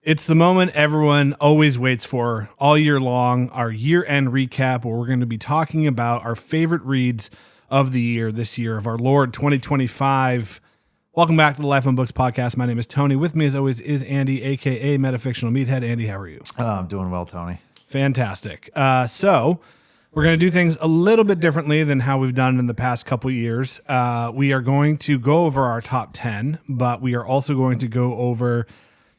It's the moment everyone always waits for all year long, our year-end recap, where we're going to be talking about our favorite reads of the year, this year of our Lord 2025. Welcome back to the Life on Books podcast. My name is Tony. With me, as always, is Andy, a.k.a. Metafictional Meathead. Andy, how are you? I'm doing well, Tony. Fantastic. So we're going to do things a little bit differently than how we've done in the past couple years. We are going to go over our top 10, but we are also going to go over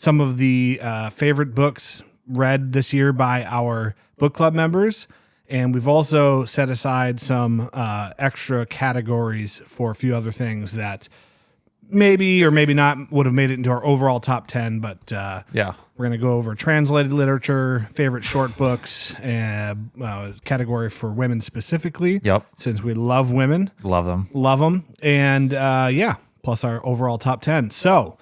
some of the favorite books read this year by our book club members. And we've also set aside some extra categories for a few other things that maybe or maybe not would have made it into our overall top 10. But we're going to go over translated literature, favorite short books, and category for women specifically. Yep. Since we love women. Love them. Love them. And plus our overall top 10. So,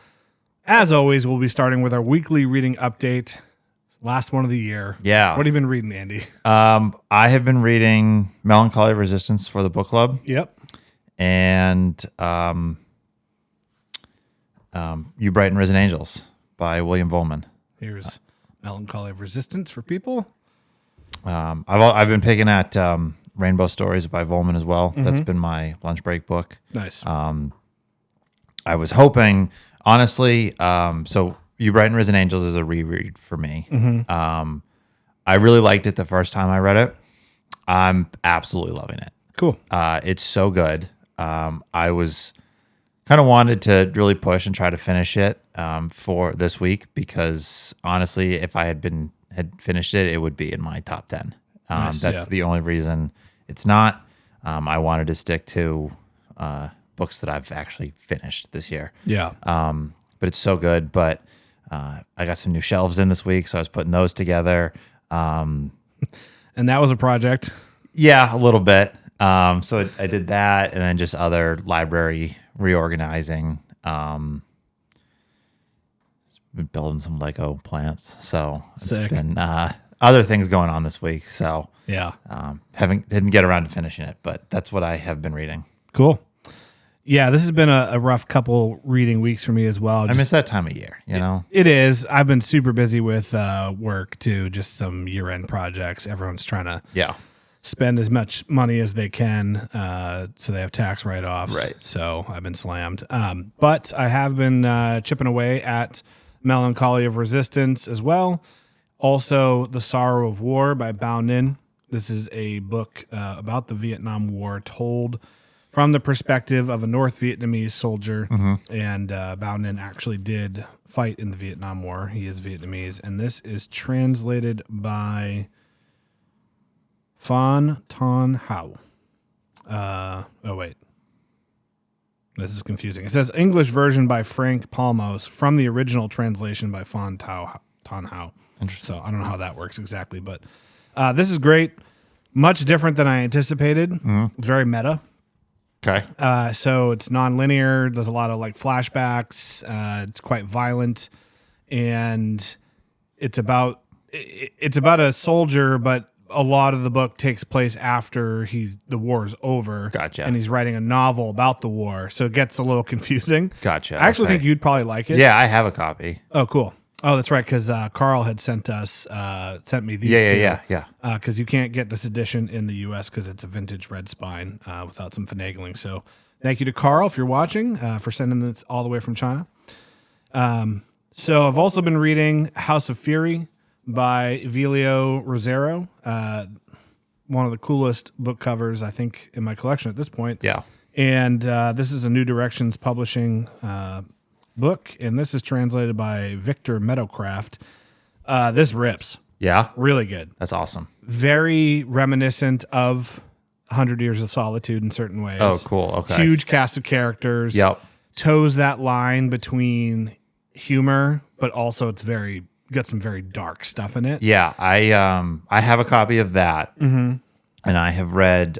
as always, we'll be starting with our weekly reading update. Last one of the year. Yeah. What have you been reading, Andy? I have been reading Melancholy Resistance for the book club. Yep. And You Bright and Risen Angels by William Vollmann. Here's Melancholy of Resistance for people. I've been picking at Rainbow Stories by Vollmann as well. Mm-hmm. That's been my lunch break book. Nice. I was hoping, honestly, so You Bright and Risen Angels is a reread for me. Mm-hmm. I really liked it the first time I read it. I'm absolutely loving it. Cool. It's so good. I was kind of wanted to really push and try to finish it for this week because honestly, if I had finished it, it would be in my top 10. That's the only reason it's not. I wanted to stick to books that I've actually finished this year. Yeah. But it's so good. But I got some new shelves in this week, so I was putting those together. And that was a project. Yeah, a little bit. So I did that, and then just other library reorganizing. Been building some Lego plants, so Sick. It's been other things going on this week. So Yeah. didn't get around to finishing it, but that's what I have been reading. Cool. Yeah, this has been a rough couple reading weeks for me as well. I miss that time of year, you know? It is. I've been super busy with work too, just some year-end projects. Everyone's trying to spend as much money as they can so they have tax write-offs. Right. So I've been slammed. But I have been chipping away at Melancholy of Resistance as well. Also, The Sorrow of War by Bao Ninh. This is a book about the Vietnam War told from the perspective of a North Vietnamese soldier, and Bao Ninh actually did fight in the Vietnam War. He is Vietnamese, and this is translated by Phan Ton Hao. This is confusing. It says English version by Frank Palmos from the original translation by Phan Ton Hao. Interesting. So I don't know how that works exactly, but this is great. Much different than I anticipated. It's very meta. Okay. So it's non-linear. There's a lot of like flashbacks. It's quite violent, and it's about a soldier, but a lot of the book takes place after the war is over. Gotcha. And he's writing a novel about the war, so it gets a little confusing. Gotcha. I actually think you'd probably like it. Yeah, I have a copy. Oh, cool. Oh, that's right, because Carl had sent me these two. Yeah. Because you can't get this edition in the U.S. because it's a vintage red spine without some finagling. So thank you to Carl, if you're watching, for sending this all the way from China. So I've also been reading House of Fury by Evelio Rosero. One of the coolest book covers, I think, in my collection at this point. Yeah. And this is a New Directions Publishing book, and this is translated by Victor Meadowcraft. This rips. Yeah. Really good. That's awesome. Very reminiscent of 100 Years of Solitude in certain ways. Oh, cool. Okay. Huge cast of characters. Yep. Toes that line between humor, but also it's got some very dark stuff in it. Yeah. I have a copy of that. Mm-hmm. And I have read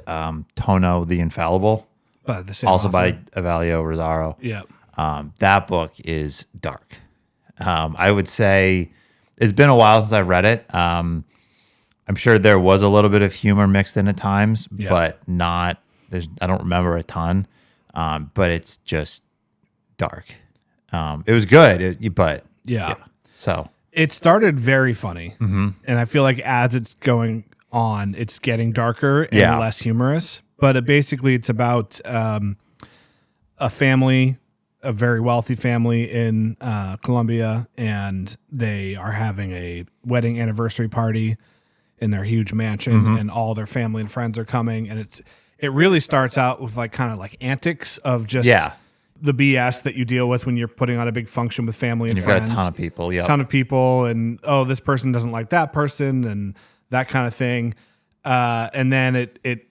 Tono the Infallible. But the same also author. by Evelio Rosero. Yeah. That book is dark. I would say it's been a while since I read it. I'm sure there was a little bit of humor mixed in at times, but not. I don't remember a ton. But it's just dark. It was good, but Yeah. So It started very funny, and I feel like as it's going on, it's getting darker and Yeah. less humorous. But it's about a family, a very wealthy family in Colombia, and they are having a wedding anniversary party in their huge mansion, and all their family and friends are coming, and it really starts out with like kind of like antics of just Yeah. the BS that you deal with when you're putting on a big function with family and You've friends. got a ton of people. Yeah. Ton of people, and oh, this person doesn't like that person, and that kind of thing. And then it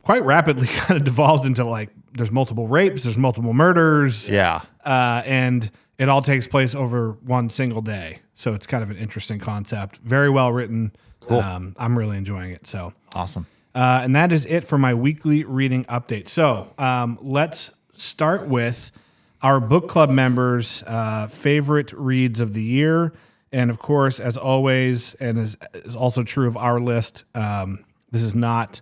quite rapidly kind of devolves into like there's multiple rapes, there's multiple murders, Yeah. and it all takes place over one single day. So it's kind of an interesting concept. Very well written. Cool. I'm really enjoying it. So. Awesome. And that is it for my weekly reading update. So let's start with our book club members' favorite reads of the year. And of course, as always, and is also true of our list, this is not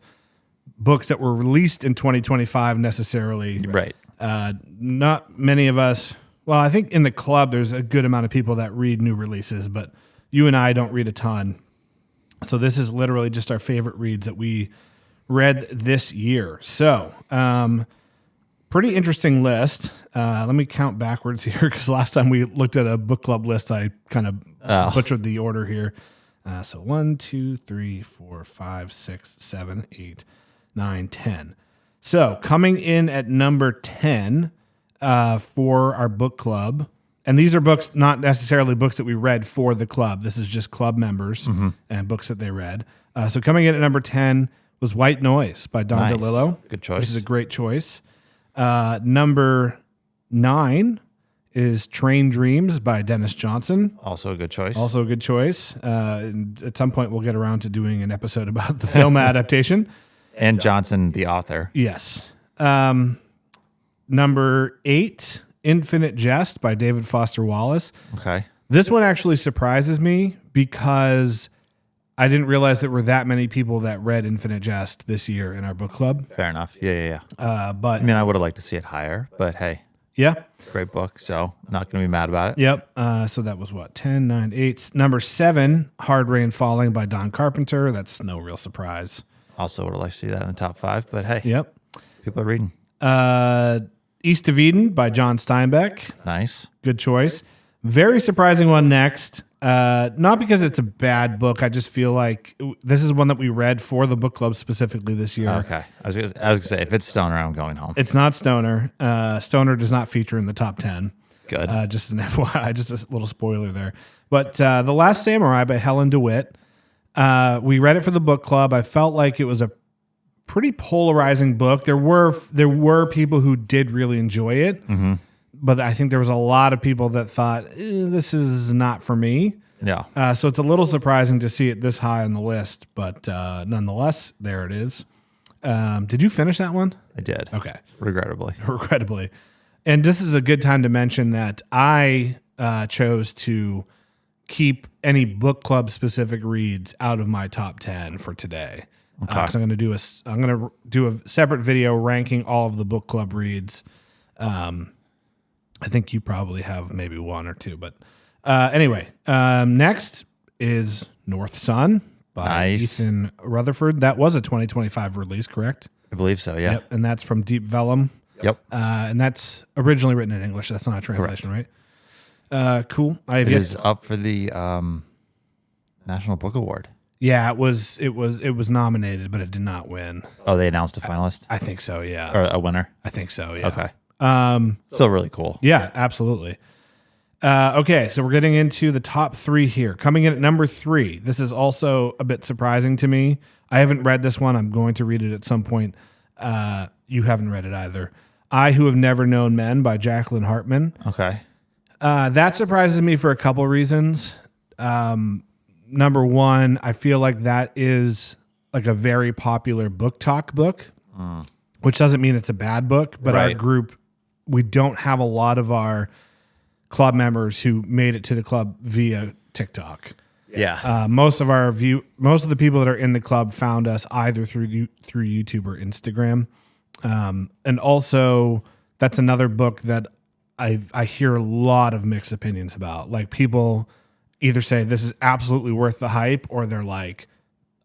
books that were released in 2025 necessarily. Right. Not many of us, well, I think in the club, there's a good amount of people that read new releases, but you and I don't read a ton. So this is literally just our favorite reads that we read this year. So pretty interesting list. Let me count backwards here because last time we looked at a book club list, I kind of butchered the order here. So 1, 2, 3, 4, 5, 6, 7, 8, 9, 10. So coming in at number 10 for our book club. And these are books, not necessarily books that we read for the club. This is just club members and books that they read. So coming in at number 10 was White Noise by Don Nice. DeLillo. Good choice. Which is a great choice. Number 9 is Train Dreams by Dennis Johnson. Also a good choice. Also a good choice. And at some point, we'll get around to doing an episode about the film adaptation. And Johnson, the author. Yes. Number 8, Infinite Jest by David Foster Wallace. Okay. This one actually surprises me because I didn't realize there were that many people that read Infinite Jest this year in our book club. Fair enough. Yeah. But I mean, I would have liked to see it higher, but hey, yeah, great book. So not going to be mad about it. yep. So that was what, 10, 9, 8. Number 7, Hard Rain Falling by Don Carpenter. That's no real surprise. Also would have liked to see that in the top 5, but hey, Yep. people are reading. East of Eden by John Steinbeck. Nice. Good choice. Very surprising one next. Not because it's a bad book. I just feel like this is one that we read for the book club specifically this year. Okay. I was gonna say, if it's Stoner, I'm going home. It's not Stoner. Stoner does not feature in the top 10. Good. Just an FYI, just a little spoiler there. But The Last Samurai by Helen DeWitt. We read it for the book club. I felt like it was a pretty polarizing book. There were people who did really enjoy it, but I think there was a lot of people that thought this is not for me. Yeah. So it's a little surprising to see it this high on the list, but nonetheless, there it is. Did you finish that one? I did. Okay. Regrettably. And this is a good time to mention that I chose to keep any book club specific reads out of my top 10 for today. Okay. 'Cause I'm going to do a separate video ranking all of the book club reads. I think you probably have maybe one or two, but anyway, next is North Sun by Nice. Ethan Rutherford. That was a 2025 release, correct? I believe so. Yeah. Yep. And that's from Deep Vellum. Yep. And that's originally written in English. That's not a translation, right? Cool. I have It yet. is up for the National Book Award. Yeah, it was nominated, but it did not win. Oh, they announced a finalist I think so. Yeah, or a winner. I think so. Yeah. Okay. Still really cool. Yeah, absolutely. Okay, so we're getting into the top 3 here. Coming in at number 3. This is also a bit surprising to me. I haven't read this one. I'm going to read it at some point. You haven't read it either. I Who Have Never Known Men by Jacqueline Hartman. Okay. That surprises me for a couple reasons. Number one, I feel like that is like a very popular book talk book, which doesn't mean it's a bad book, but our Right. group, we don't have a lot of our club members who made it to the club via TikTok. Yeah. Most of the people that are in the club found us either through YouTube or Instagram. And also that's another book that I hear a lot of mixed opinions about. Like people either say this is absolutely worth the hype, or they're like,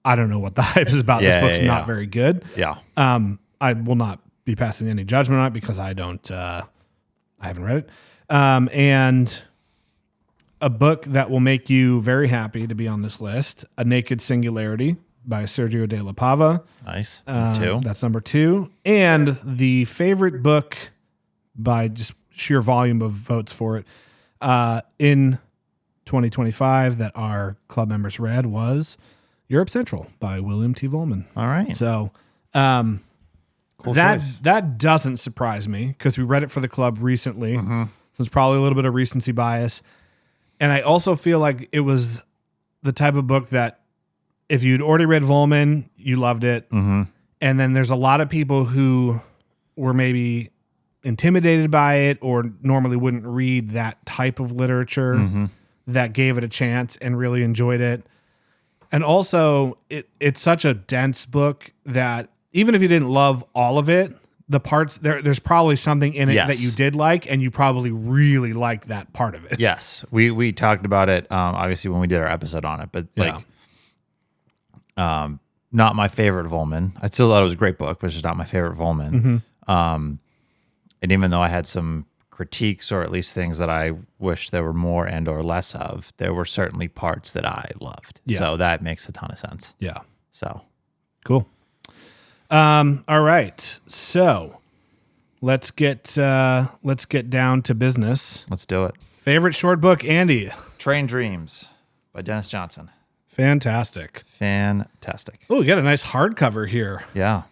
I don't know what the hype is about. This Yeah, book's yeah, not yeah. very good. Yeah. I will not be passing any judgment on it because I don't. I haven't read it. And a book that will make you very happy to be on this list: A Naked Singularity by Sergio de la Pava. Nice. Two. That's number 2. And the favorite book by just sheer volume of votes for it in 2025 that our club members read was Europe Central by William T. Volman. All right. So Cool choice. that doesn't surprise me because we read it for the club recently. So it's probably a little bit of recency bias. And I also feel like it was the type of book that if you'd already read Volman, you loved it. And then there's a lot of people who were maybe intimidated by it or normally wouldn't read that type of literature that gave it a chance and really enjoyed it. And also, it's such a dense book that even if you didn't love all of it, the parts there's probably something in it Yes. that you did like, and you probably really liked that part of it. Yes, we talked about it obviously when we did our episode on it, but Yeah. like, not my favorite Volman. I still thought it was a great book, but it's just not my favorite Volman. And even though I had some critiques or at least things that I wish there were more and or less of, there were certainly parts that I loved. Yeah. So that makes a ton of sense. Yeah. So Cool. All right. So let's get down to business. let's do it. Favorite short book, Andy. Train Dreams by Dennis Johnson. Fantastic. Fantastic. Oh, you got a nice hardcover here. Yeah.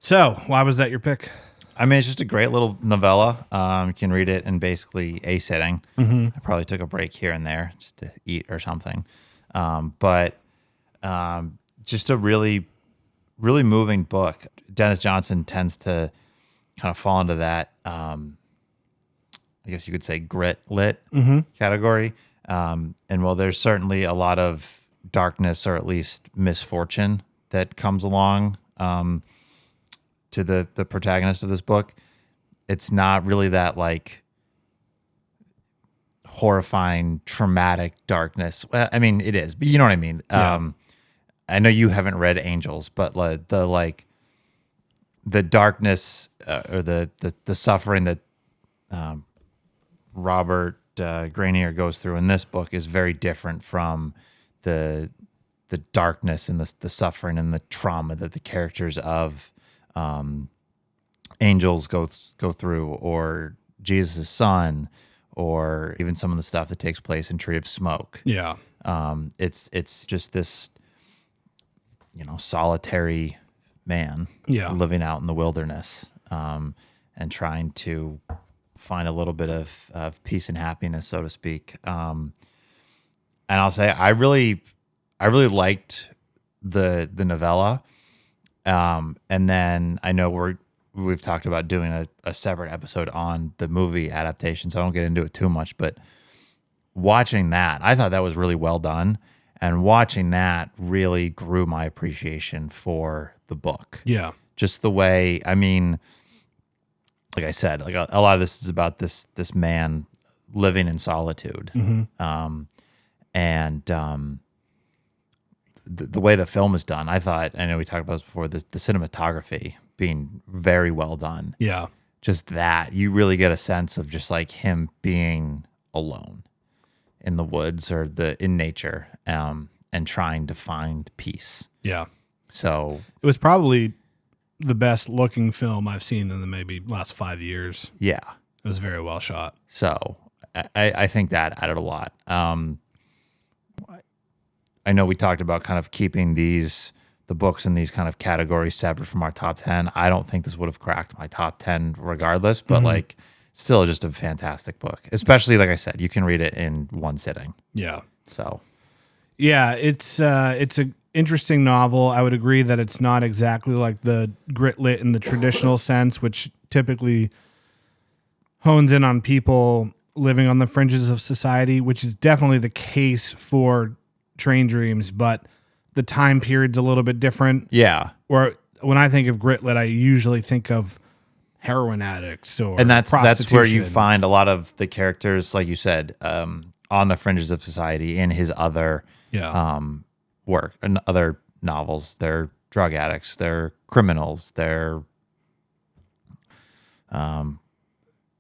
So why was that your pick? I mean, it's just a great little novella. You can read it in basically a sitting. I probably took a break here and there just to eat or something. But just a really, really moving book. Dennis Johnson tends to kind of fall into that, I guess you could say grit lit category. And while there's certainly a lot of darkness or at least misfortune that comes along to the protagonist of this book, it's not really that like horrifying, traumatic darkness. Well, I mean, it is, but you know what I mean? Yeah. I know you haven't read Angels, but the darkness or the suffering that Robert Granier goes through in this book is very different from the darkness and the suffering and the trauma that the characters of Angels go through, or Jesus' son, or even some of the stuff that takes place in Tree of Smoke. Yeah. It's just this, solitary man Yeah. living out in the wilderness and trying to find a little bit of peace and happiness, so to speak. And I'll say I really liked the novella. And then I know we've talked about doing a separate episode on the movie adaptation, so I don't get into it too much, but watching that, I thought that was really well done. And watching that really grew my appreciation for the book. Yeah. Just the way, I mean, like I said, like a lot of this is about this man living in solitude. The way the film is done, I know we talked about this before, the cinematography being very well done. Yeah. Just that, you really get a sense of just like him being alone in the woods or in nature, and trying to find peace. Yeah. So It was probably the best looking film I've seen in the maybe last 5 years. yeah, It was very well shot. so I think that added a lot. I know we talked about kind of keeping the books in these kind of categories separate from our top 10. I don't think this would have cracked my top 10 regardless, but like still just a fantastic book, especially like I said, you can read it in one sitting. Yeah. So Yeah, it's a interesting novel. I would agree that it's not exactly like the grit lit in the traditional sense, which typically hones in on people living on the fringes of society, which is definitely the case for Train Dreams, but the time period's a little bit different. yeah, Or when I think of grit lit, I usually think of heroin addicts or And that's where you prostitution. find a lot of the characters, like you said, on the fringes of society in his other Yeah. work and other novels. They're drug addicts, they're criminals, they're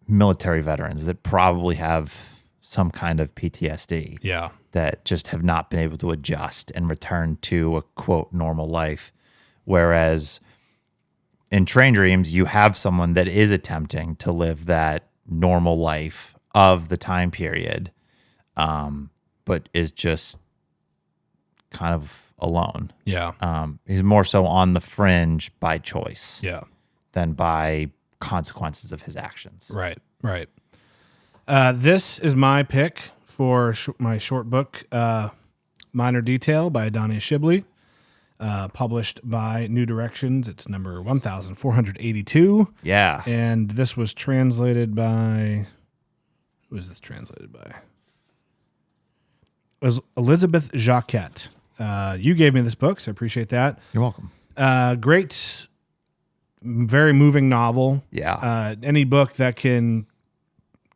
military veterans that probably have some kind of PTSD Yeah. that just have not been able to adjust and return to a quote normal life. Whereas in Train Dreams, you have someone that is attempting to live that normal life of the time period, but is just kind of alone. Yeah. He's more so on the fringe by choice Yeah. than by consequences of his actions. Right. Right. This is my pick for my short book, Minor Detail by Donnie Shibley, published by New Directions. It's number 1482. Yeah. And this was translated by, who is this translated by? It was Elizabeth Jacquet. You gave me this book, so I appreciate that. You're welcome. Great, very moving novel. Yeah. Any book that can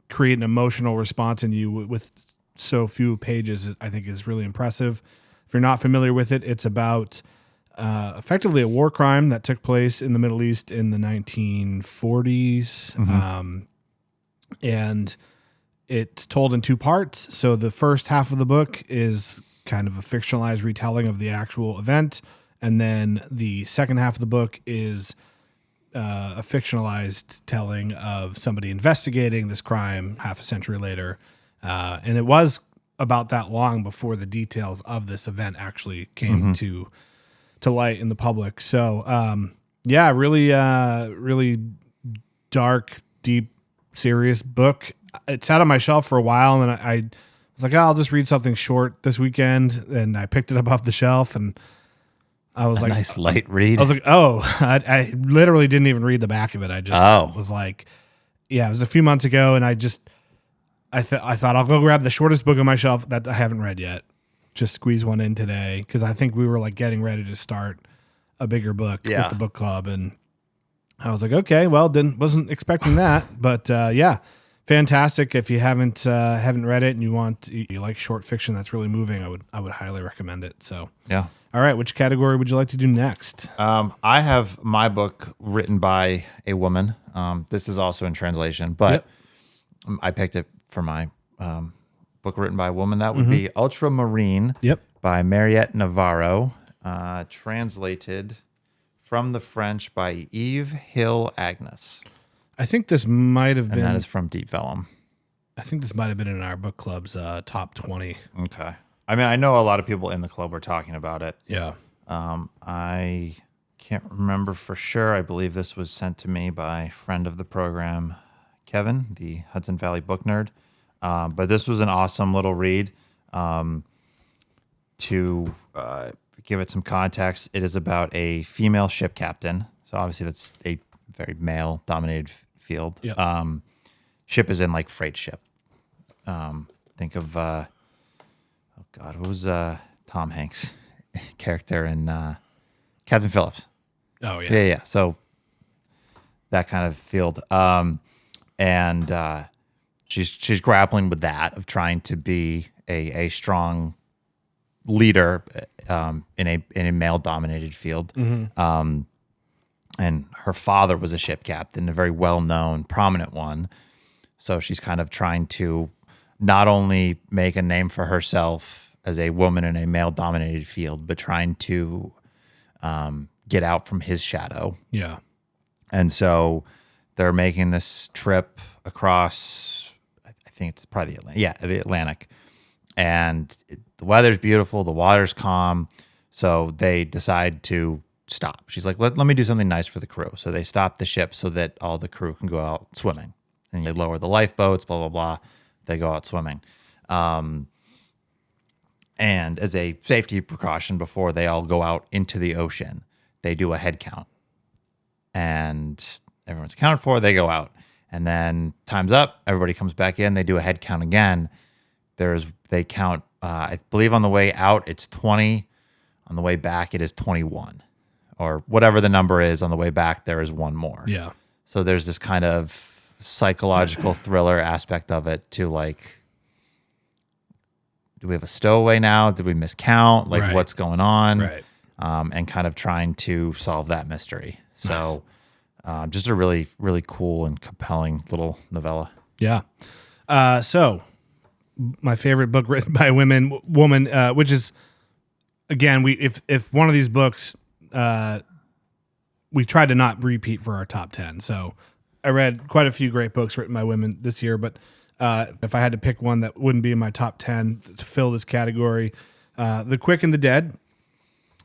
create an emotional response in you with so few pages, I think, is really impressive. If you're not familiar with it, it's about effectively a war crime that took place in the Middle East in the 1940s. And it's told in two parts. So the first half of the book is kind of a fictionalized retelling of the actual event. And then the second half of the book is a fictionalized telling of somebody investigating this crime half a century later. And it was about that long before the details of this event actually came to light in the public. So, yeah, really dark, deep, serious book. It sat on my shelf for a while, and I was like, oh, I'll just read something short this weekend. And I picked it up off the shelf, and I was like, Nice light read. I was like, oh, I literally didn't even read the back of it. I just was like, yeah, it was a few months ago, and I thought I'll go grab the shortest book on my shelf that I haven't read yet. Just squeeze one in today, because I think we were like getting ready to start a bigger book with the book club, and I was like, okay, well, wasn't expecting that, but yeah, fantastic. If you haven't read it and you like short fiction that's really moving, I would highly recommend it. So Yeah. all right, which category would you like to do next? I have my book written by a woman. This is also in translation, but I picked it for my book written by a woman. That would be Ultramarine Yep. by Mariette Navarro, translated from the French by Yves Hill Agnes. I think this might have And been. that is from Deep Vellum. I think this might have been in our book club's top 20. Okay. I mean, I know a lot of people in the club were talking about it. Yeah. I can't remember for sure. I believe this was sent to me by friend of the program, Kevin, the Hudson Valley book nerd. But this was an awesome little read. To give it some context, it is about a female ship captain. So obviously that's a very male-dominated field. Yep. Ship is in like freight ship. Think of oh God, what was Tom Hanks' character in Captain Phillips? Oh, yeah. Yeah. So that kind of field, and she's grappling with that of trying to be a strong leader in a male dominated field. And her father was a ship captain, a very well known, prominent one. So she's kind of trying to not only make a name for herself as a woman in a male dominated field, but trying to get out from his shadow. Yeah. And so they're making this trip across, I think it's probably the Atlantic. And the weather's beautiful, the water's calm. So they decide to stop. She's like, let me do something nice for the crew. So they stop the ship so that all the crew can go out swimming. And you lower the lifeboats, blah, blah, blah. They go out swimming. And as a safety precaution before they all go out into the ocean, they do a head count. And everyone's accounted for, they go out. And then time's up, everybody comes back in, they do a head count again. They count, I believe on the way out, it's 20. On the way back, it is 21. Or whatever the number is, on the way back, there is one more. Yeah. So there's this kind of psychological thriller aspect of it to like, do we have a stowaway now? Did we miscount? Like Right. what's going on? Right. And kind of trying to solve that mystery. So just a really, really cool and compelling little novella. Yeah. So my favorite book written by a woman, which is, again, if one of these books, we tried to not repeat for our top 10. So I read quite a few great books written by women this year, but if I had to pick one that wouldn't be in my top 10 to fill this category, The Quick and the Dead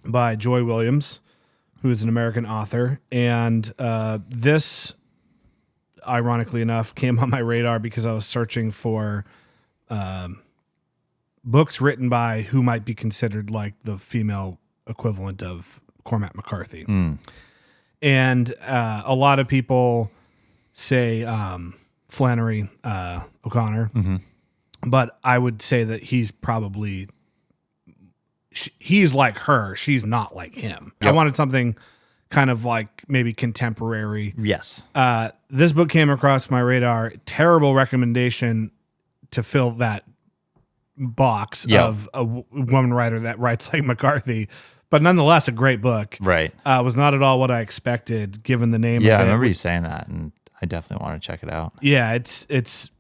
by Joy Williams, who is an American author. And this, ironically enough, came on my radar because I was searching for books written by who might be considered like the female equivalent of Cormac McCarthy. And a lot of people say Flannery O'Connor, but I would say that he's probably, he's like her. She's not like him. I Yep. wanted something kind of like maybe contemporary. Yes. This book came across my radar. Terrible recommendation to fill that box Yep. of a woman writer that writes like McCarthy, but nonetheless a great book. Right. Was not at all what I expected given the name Yeah, of I it. remember you saying that, and I definitely want to check it out. Yeah, it's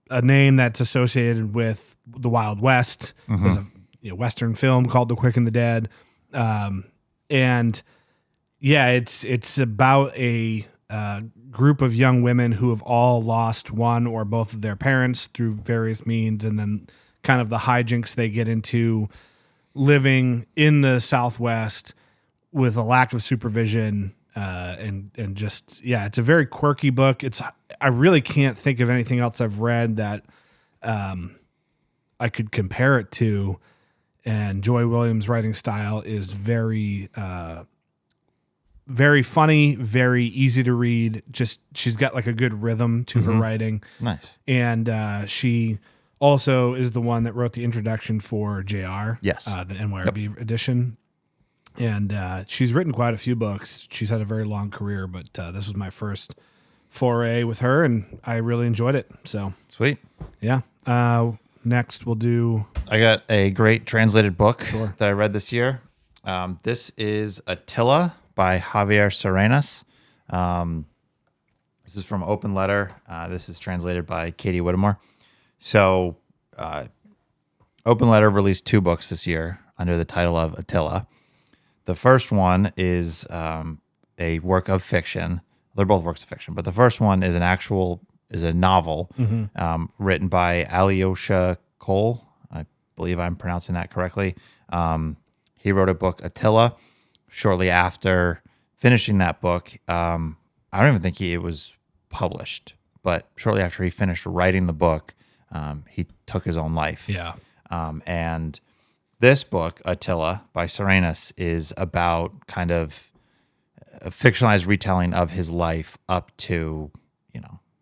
a name that's associated with the Wild West. There's a Western film called The Quick and the Dead, and yeah, it's about a group of young women who have all lost one or both of their parents through various means, and then kind of the hijinks they get into living in the Southwest with a lack of supervision. And just, yeah, it's a very quirky book. I really can't think of anything else I've read that I could compare it to. And Joy Williams' writing style is very, very funny, very easy to read. Just, she's got like a good rhythm to her writing. Nice. And she also is the one that wrote the introduction for JR. Yes. The NYRB edition. And she's written quite a few books. She's had a very long career, but this was my first foray with her, and I really enjoyed it. So, Sweet. yeah. Next, we'll do... I got a great translated book that I read this year. This is Attila by Javier Serenas. This is from Open Letter. This is translated by Katie Whittemore. So, Open Letter released 2 books this year under the title of Attila. The first one is a work of fiction. They're both works of fiction, but the first one is a novel written by Alyosha Cole. I believe I'm pronouncing that correctly. He wrote a book, Attila. Shortly after finishing that book, I don't even think it was published, but shortly after he finished writing the book, he took his own life. Yeah. And this book, Attila by Serenas, is about kind of a fictionalized retelling of his life up to,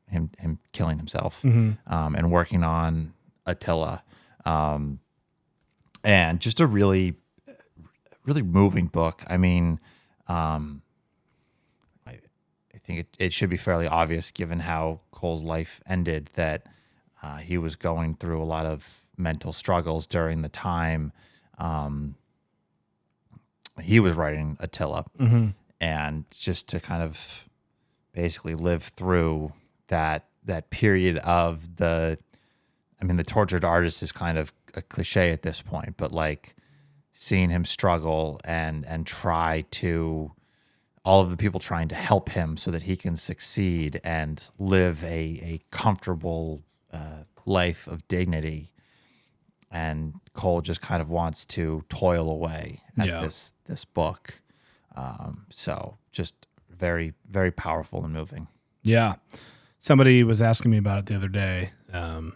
him killing himself and working on Attila. And just a really, really moving book. I mean, I think it should be fairly obvious given how Cole's life ended that he was going through a lot of mental struggles during the time he was writing Attila, and just to kind of basically live through that period of the tortured artist is kind of a cliche at this point, but like seeing him struggle and try to, all of the people trying to help him so that he can succeed and live a comfortable life of dignity. And Cole just kind of wants to toil away at this book. So just very, very powerful and moving. Yeah. Somebody was asking me about it the other day. And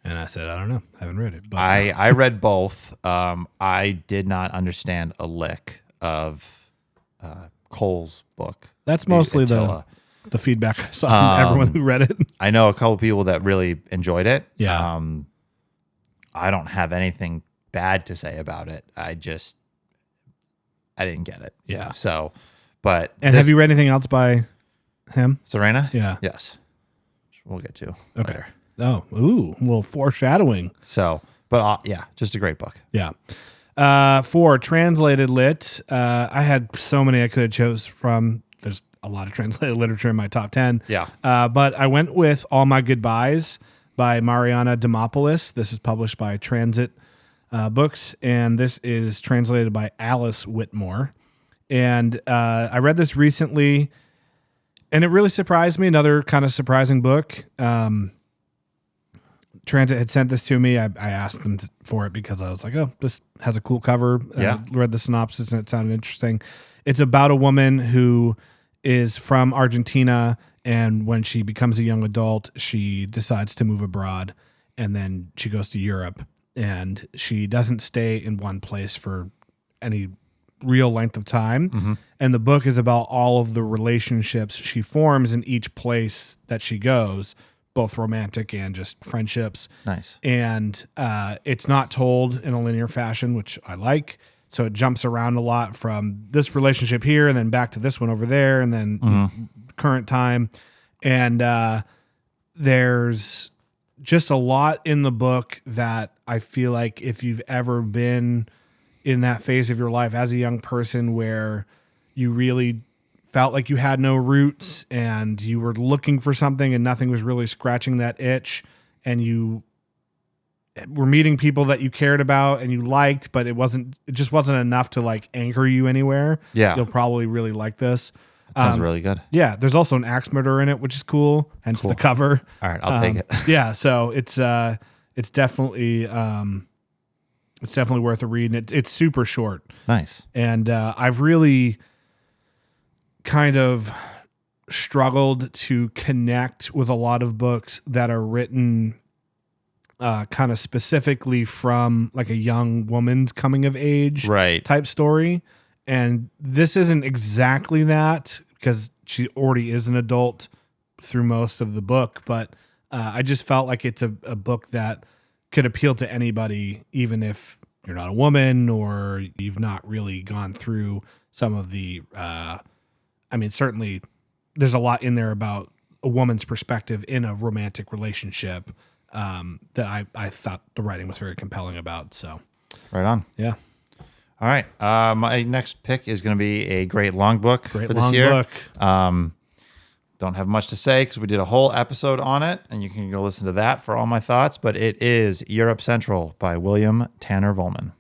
I said, I don't know. I haven't read it. But I read both. I did not understand a lick of Cole's book. that's mostly Attila. the feedback I saw from everyone who read it. I know a couple people that really enjoyed it. Yeah. I don't have anything bad to say about it. I didn't get it. Yeah. So, But And have you read anything else by him? Serena? Yeah. Yes. We'll get to Okay. later. Oh, ooh, a little foreshadowing. So, but yeah, just a great book. Yeah. For translated lit, I had so many I could have chose from. There's a lot of translated literature in my top 10. Yeah. But I went with All My Goodbyes by Mariana Demopoulos. This is published by Transit Books, and this is translated by Alice Whitmore. And I read this recently, and it really surprised me. Another kind of surprising book. Transit had sent this to me. I asked them for it because I was like, oh, this has a cool cover. Yeah. Read the synopsis and it sounded interesting. It's about a woman who is from Argentina, and when she becomes a young adult, she decides to move abroad, and then she goes to Europe, and she doesn't stay in one place for any real length of time. And the book is about all of the relationships she forms in each place that she goes, both romantic and just friendships. Nice. And it's not told in a linear fashion, which I like. So it jumps around a lot from this relationship here and then back to this one over there and then current time. And there's just a lot in the book that I feel like if you've ever been in that phase of your life as a young person where you really felt like you had no roots and you were looking for something and nothing was really scratching that itch, and you were meeting people that you cared about and you liked, but it just wasn't enough to like anchor you anywhere. Yeah. You'll probably really like this. Sounds really good. Yeah. There's also an axe murderer in it, which is cool. Hence the cover. All right, I'll take it. Yeah. So it's definitely worth a read. And it's super short. Nice. And I've really kind of struggled to connect with a lot of books that are written kind of specifically from like a young woman's coming of age Right. type story. And this isn't exactly that because she already is an adult through most of the book. But I just felt like it's a book that could appeal to anybody, even if you're not a woman or you've not really gone through some of the certainly there's a lot in there about a woman's perspective in a romantic relationship that I thought the writing was very compelling about. So, Right on. yeah. All right. My next pick is going to be a great long book Great for this long year. book. Don't have much to say because we did a whole episode on it, and you can go listen to that for all my thoughts. But it is Europe Central by William Tanner Volman.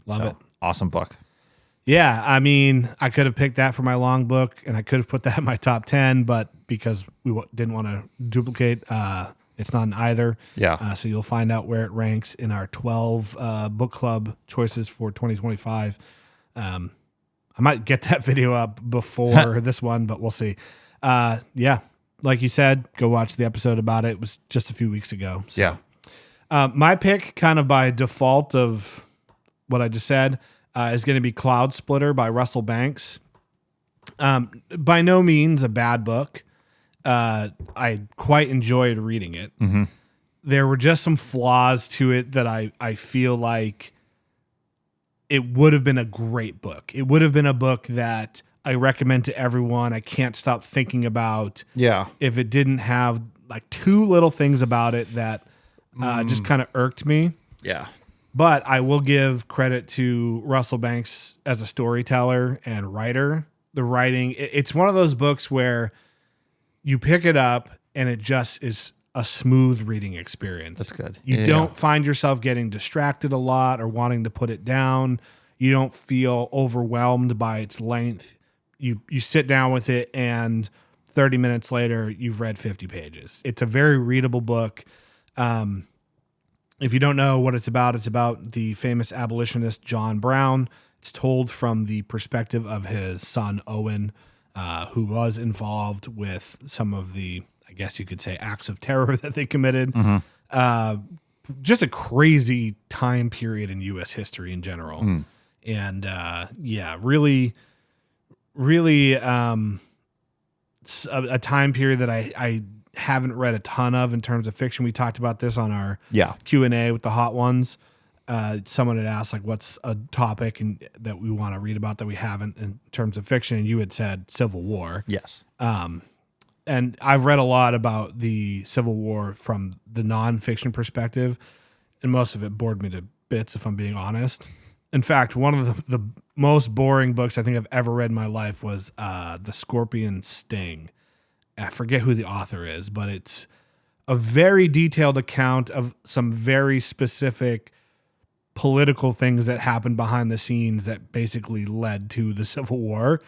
Love it. Awesome book. Yeah, I mean, I could have picked that for my long book, and I could have put that in my top 10, but because we didn't want to duplicate, it's not in either. Yeah. So you'll find out where it ranks in our 12 book club choices for 2025. I might get that video up before this one, but we'll see. Yeah, like you said, go watch the episode about it. It was just a few weeks ago. So. Yeah. My pick, kind of by default of what I just said, is going to be Cloud Splitter by Russell Banks. By no means a bad book. I quite enjoyed reading it. Mm-hmm. There were just some flaws to it that I feel like it would have been a great book. It would have been a book that I recommend to everyone. I can't stop thinking about Yeah. if it didn't have like two little things about it that just kind of irked me. Yeah. But I will give credit to Russell Banks as a storyteller and writer. The writing, it's one of those books where you pick it up and it just is a smooth reading experience. That's good. You Yeah. don't find yourself getting distracted a lot or wanting to put it down. You don't feel overwhelmed by its length. You sit down with it and 30 minutes later, you've read 50 pages. It's a very readable book. If you don't know what it's about the famous abolitionist John Brown. It's told from the perspective of his son, Owen, who was involved with some of the, I guess you could say, acts of terror that they committed. Just a crazy time period in U.S. history in general. And yeah, really, really it's a time period that I haven't read a ton of in terms of fiction. We talked about this on our Yeah. Q&A with the hot ones. someone had asked like, what's a topic and that we want to read about that we haven't in terms of fiction, and you had said Civil War. Yes. And I've read a lot about the Civil War from the nonfiction perspective, and most of it bored me to bits, if I'm being honest. In fact, one of the most boring books I think I've ever read in my life was The Scorpion Sting. I forget who the author is, but it's a very detailed account of some very specific political things that happened behind the scenes that basically led to the Civil War.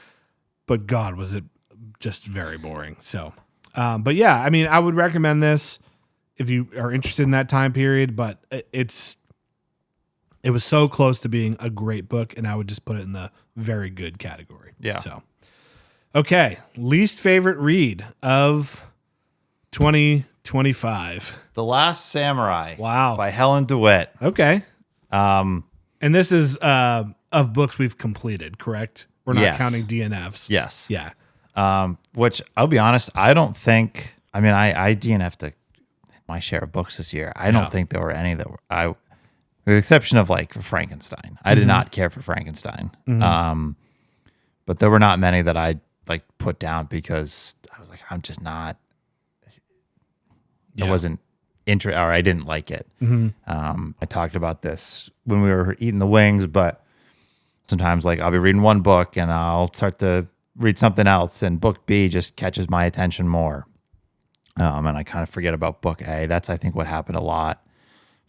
But God, was it just very boring. So, but yeah, I mean, I would recommend this if you are interested in that time period, but it was so close to being a great book, and I would just put it in the very good category. Yeah. So, okay. Least favorite read of 2025. The Last Samurai. Wow. By Helen DeWitt. Okay. And this is of books we've completed, correct? We're not Yes. counting DNFs. Yes. Yeah. Which I'll be honest, I don't think. I mean, I DNF'd my share of books this year. I don't think there were any that were with the exception of like Frankenstein. I did not care for Frankenstein. But there were not many that I like put down because I was like, I'm just not. Yeah. I wasn't interested, or I didn't like it. I talked about this when we were eating the wings, but sometimes like I'll be reading one book and I'll start to read something else, and book B just catches my attention more. And I kind of forget about book A. That's, I think, what happened a lot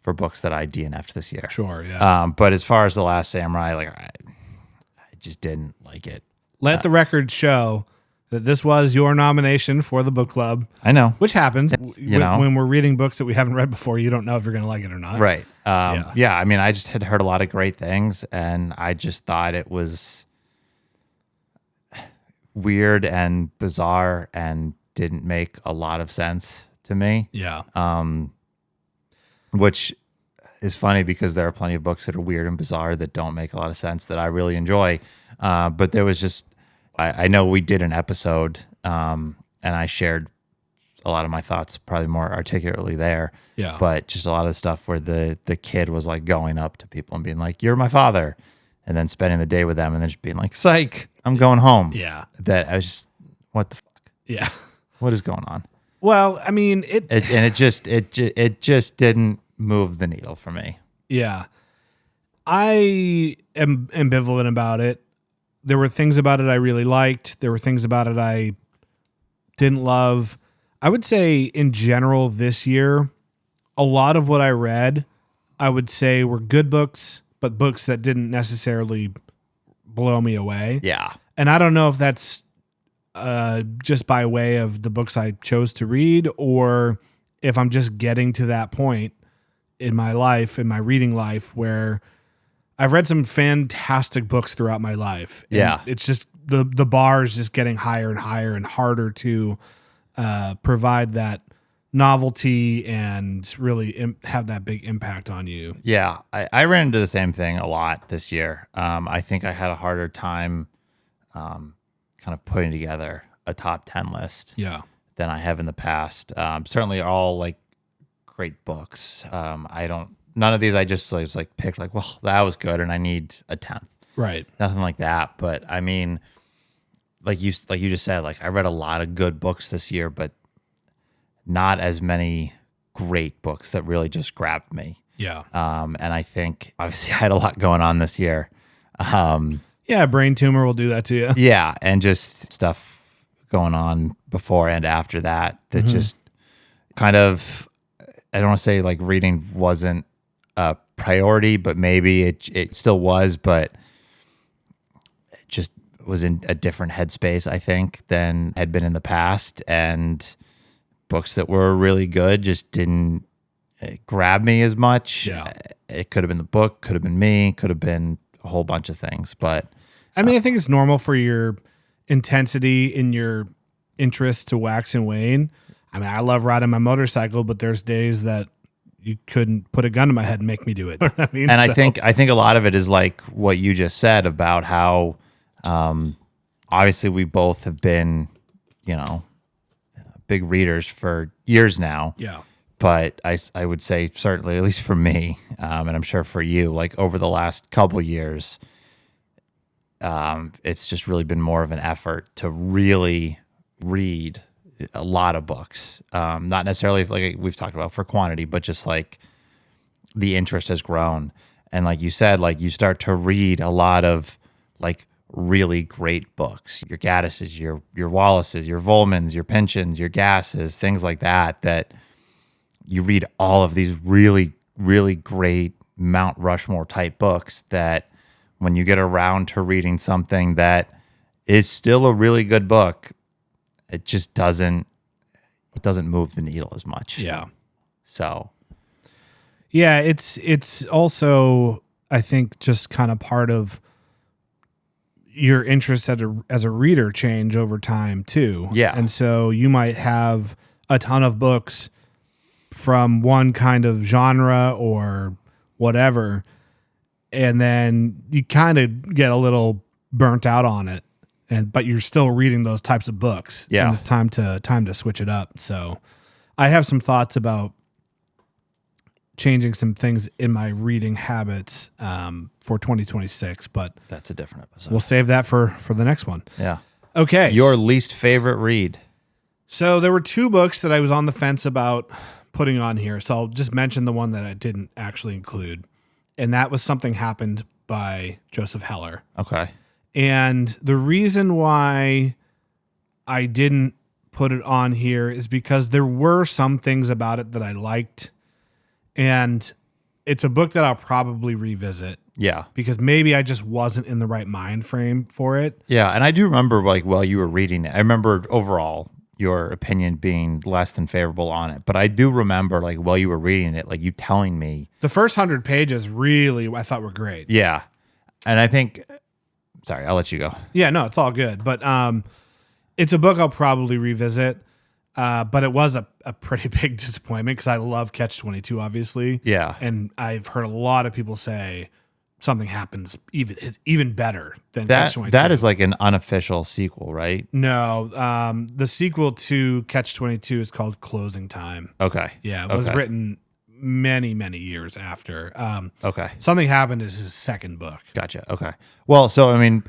for books that I DNF'd this year. Sure. Yeah. But as far as The Last Samurai, like I just didn't like it. Let the record show that this was your nomination for the book club, I know. which happens you know. when we're reading books that we haven't read before. You don't know if you're going to like it or not. Right. Yeah. Yeah. I mean, I just had heard a lot of great things, and I just thought it was weird and bizarre and didn't make a lot of sense to me. Yeah. Which is funny because there are plenty of books that are weird and bizarre that don't make a lot of sense that I really enjoy. But there was just, I know we did an episode and I shared a lot of my thoughts probably more articulately there. Yeah. But just a lot of the stuff where the kid was like going up to people and being like, "You're my father," and then spending the day with them and then just being like, "Psych, I'm going home." Yeah. That I was just, what the fuck? Yeah. What is going on? Well, I mean, It just didn't move the needle for me. yeah. I am ambivalent about it. There were things about it I really liked. There were things about it I didn't love. I would say in general this year, a lot of what I read, I would say were good books, but books that didn't necessarily blow me away. Yeah. And I don't know if that's just by way of the books I chose to read, or if I'm just getting to that point in my life, in my reading life, where I've read some fantastic books throughout my life. And Yeah. it's just the bar is just getting higher and higher and harder to provide that novelty and really have that big impact on you. Yeah. I ran into the same thing a lot this year. I think I had a harder time kind of putting together a top 10 list Yeah. than I have in the past. Certainly all like great books. None of these I just was like picked like, well, that was good and I need a 10th. Right. Nothing like that. But I mean, like you just said, like I read a lot of good books this year, but not as many great books that really just grabbed me. Yeah. And I think obviously I had a lot going on this year. Yeah. Brain tumor will do that to you. Yeah, and just stuff going on before and after that just kind of, I don't want to say like reading wasn't a priority, but maybe it still was, but it just was in a different headspace, I think, than had been in the past. And books that were really good just didn't grab me as much. Yeah. It could have been the book, could have been me, could have been a whole bunch of things, but I mean, I think it's normal for your intensity in your interest to wax and wane. I mean, I love riding my motorcycle, but there's days that you couldn't put a gun to my head and make me do it. I mean, and I think a lot of it is like what you just said about how obviously we both have been, big readers for years now. yeah, But I would say certainly, at least for me, and I'm sure for you, like over the last couple years, it's just really been more of an effort to really read a lot of books. Not necessarily like we've talked about for quantity, but just like the interest has grown. And like you said, like you start to read a lot of like really great books, your Gaddises, your Wallaces, your Volmans, your Pynchons, your Gasses, things like that, that you read all of these really, really great Mount Rushmore type books that when you get around to reading something that is still a really good book, it just doesn't move the needle as much. Yeah. So Yeah, it's also, I think, just kind of part of your interest as a reader change over time too. Yeah. And so you might have a ton of books from one kind of genre or whatever, and then you kind of get a little burnt out on it, but you're still reading those types of books. Yeah. And it's time to switch it up. So I have some thoughts about changing some things in my reading habits for 2026, but that's a different episode. we'll save that for the next one. Yeah. Okay. Your least favorite read? So there were two books that I was on the fence about putting on here. So I'll just mention the one that I didn't actually include. And that was Something Happened by Joseph Heller. Okay. And the reason why I didn't put it on here is because there were some things about it that I liked. And it's a book that I'll probably revisit Yeah. because maybe I just wasn't in the right mind frame for it. Yeah. And I do remember, like, while you were reading it, I remember overall your opinion being less than favorable on it. But I do remember, like, while you were reading it, like, you telling me. The first 100 pages really, I thought were great. Yeah. And I think, sorry, I'll let you go. Yeah, no, it's all good. But it's a book I'll probably revisit. But it was a pretty big disappointment because I love Catch-22, obviously. Yeah. And I've heard a lot of people say Something Happens even better than That Catch-22. that is like an unofficial sequel, right? No, the sequel to Catch-22 is called Closing Time. Okay. Yeah, it was Okay. written many, many years after. Okay. Something Happened is his second book. Gotcha. Okay. Well, so I mean,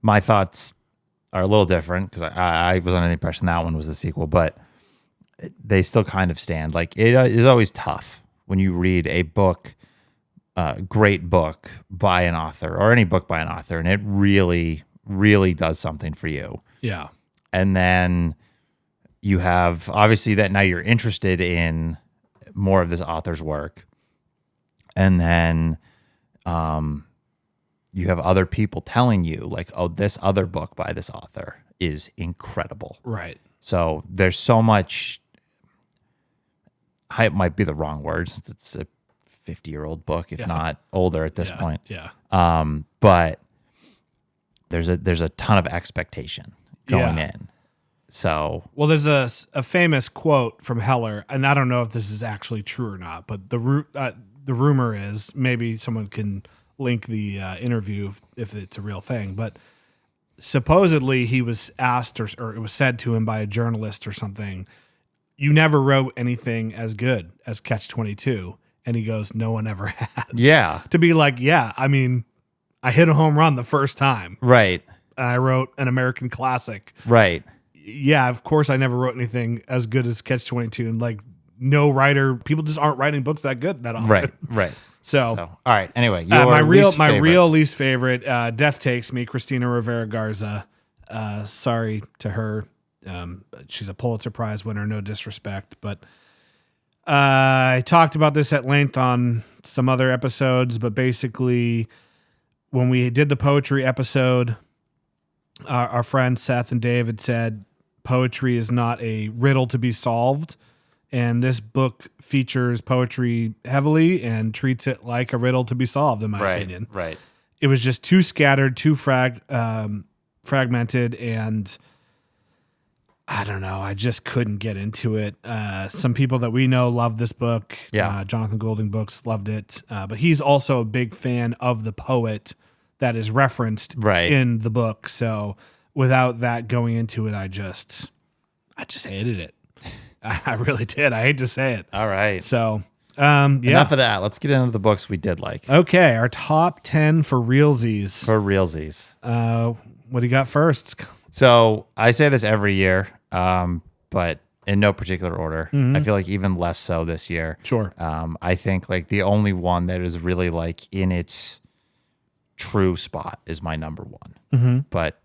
my thoughts are a little different because I was under the impression that one was the sequel, but they still kind of stand. Like, it is always tough when you read a book, great book by an author or any book by an author, and it really, really does something for you. Yeah. And then you have obviously that now you're interested in more of this author's work, and then you have other people telling you like, oh, this other book by this author is incredible. Right. So there's so much hype, might be the wrong word since it's a 50-year-old book, if not older at this point. Yeah. But there's a ton of expectation going Yeah. in. So Well, there's a famous quote from Heller, and I don't know if this is actually true or not, but the rumor is, maybe someone can link the interview if it's a real thing, but supposedly he was asked or it was said to him by a journalist or something, you never wrote anything as good as Catch-22. And he goes, no one ever has. yeah, To be like, yeah, I mean, I hit a home run the first time. right, And I wrote an American classic. right. Yeah, of course I never wrote anything as good as Catch-22. And like, no writer, people just aren't writing books that good that often. Right. So, So, all right. Anyway, my least favorite. real least favorite, Death Takes Me, Christina Rivera Garza. Sorry to her. She's a Pulitzer Prize winner, no disrespect, but I talked about this at length on some other episodes, but basically when we did the poetry episode, our friends Seth and David said poetry is not a riddle to be solved. And this book features poetry heavily and treats it like a riddle to be solved, in my opinion. Right. It was just too scattered, too fragmented, and I don't know. I just couldn't get into it. Some people that we know love this book. Yeah. Jonathan Golding Books loved it. But he's also a big fan of the poet that is referenced Right. in the book. So without that going into it, I just hated it. I really did. I hate to say it. All right. So, yeah. Enough of that. Let's get into the books we did like. Okay, our top 10 for realsies. For realsies. What do you got first? So I say this every year, but in no particular order. I feel like even less so this year. Sure. I think like the only one that is really like in its true spot is my number one. But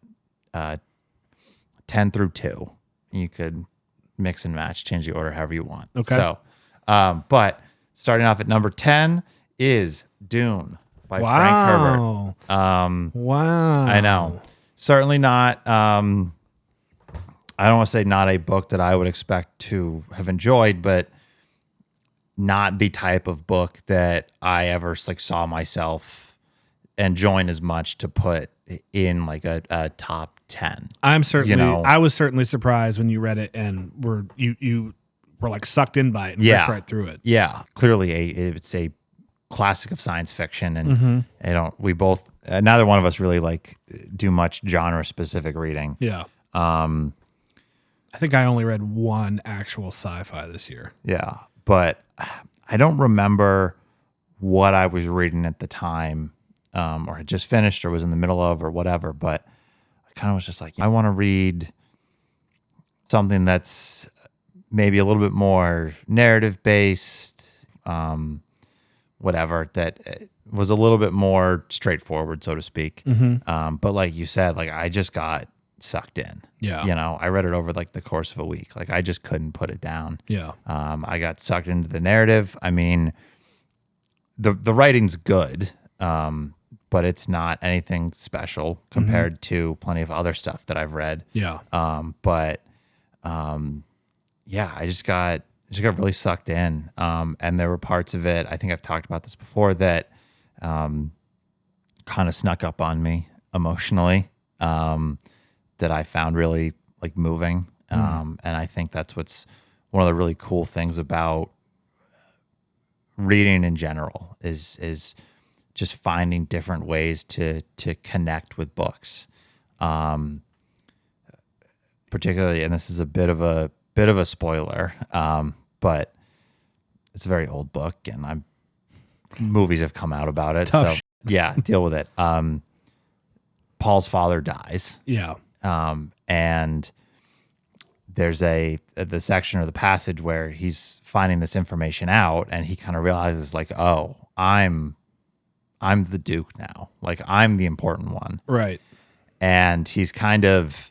10 through 2, you could mix and match, change the order however you want. Okay. So, but starting off at number 10 is Dune by Frank Herbert. Wow. I know. Certainly not. I don't want to say not a book that I would expect to have enjoyed, but not the type of book that I ever like saw myself enjoying as much to put in like a top 10. I'm certainly. You know. I was certainly surprised when you read it and you were like sucked in by it and ripped right through it. Yeah, clearly it's a classic of science fiction, and we both neither one of us really like do much genre specific reading. Yeah. I think I only read one actual sci-fi this year. Yeah, but I don't remember what I was reading at the time, or had just finished, or was in the middle of, or whatever. But I kind of was just like, I want to read something that's maybe a little bit more narrative based, whatever, that was a little bit more straightforward, so to speak. But like you said, like I just got sucked in. Yeah. You know, I read it over like the course of a week. Like I just couldn't put it down. Yeah. I got sucked into the narrative. I mean, the writing's good, but it's not anything special compared to plenty of other stuff that I've read. Yeah. Yeah, I just got really sucked in. And there were parts of it, I think I've talked about this before, that kind of snuck up on me emotionally, that I found really like moving. And I think that's what's one of the really cool things about reading in general is just finding different ways to connect with books. Particularly, and this is a bit of a spoiler, but it's a very old book, and movies have come out about it. Tough so shit. yeah, deal with it. Paul's father dies. Yeah. And there's the section or the passage where he's finding this information out, and he kind of realizes like, oh, I'm the Duke now. Like I'm the important one. Right. And he's kind of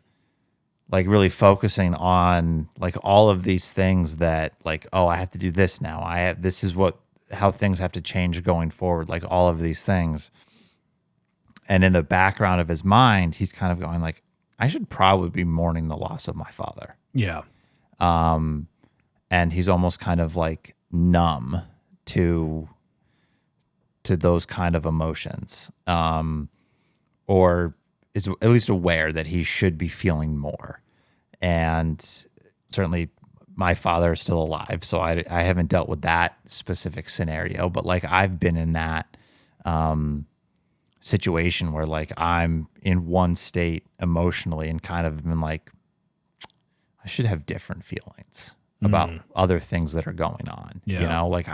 like really focusing on like all of these things that like, oh, I have to do this now. This is how things have to change going forward. Like all of these things. And in the background of his mind, he's kind of going like, I should probably be mourning the loss of my father. Yeah. And he's almost kind of like numb to those kind of emotions, or is at least aware that he should be feeling more. And certainly my father is still alive, so I haven't dealt with that specific scenario, but like I've been in that situation where like I'm in one state emotionally and kind of been like, I should have different feelings about other things that are going on. Yeah. You know, like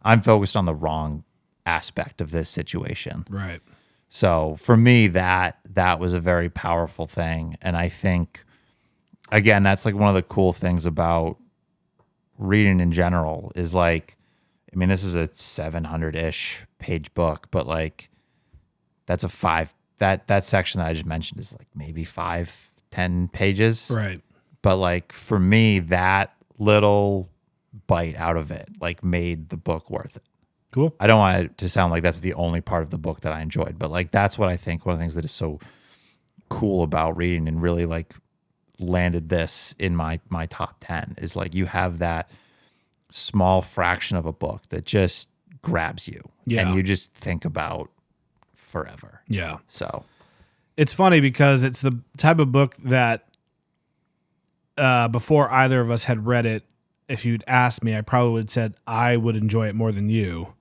I'm focused on the wrong aspect of this situation. Right. So for me, that was a very powerful thing. And I think, again, that's like one of the cool things about reading in general is like, I mean, this is a 700-ish page book, but like that's that section that I just mentioned is like maybe 5-10 pages. Right. But like for me, that little bite out of it like made the book worth it. Cool. I don't want it to sound like that's the only part of the book that I enjoyed, but like that's what I think one of the things that is so cool about reading and really like landed this in my top 10 is like you have that small fraction of a book that just grabs you and you just think about forever. Yeah. So it's funny because it's the type of book that before either of us had read it, if you'd asked me, I probably would have said I would enjoy it more than you.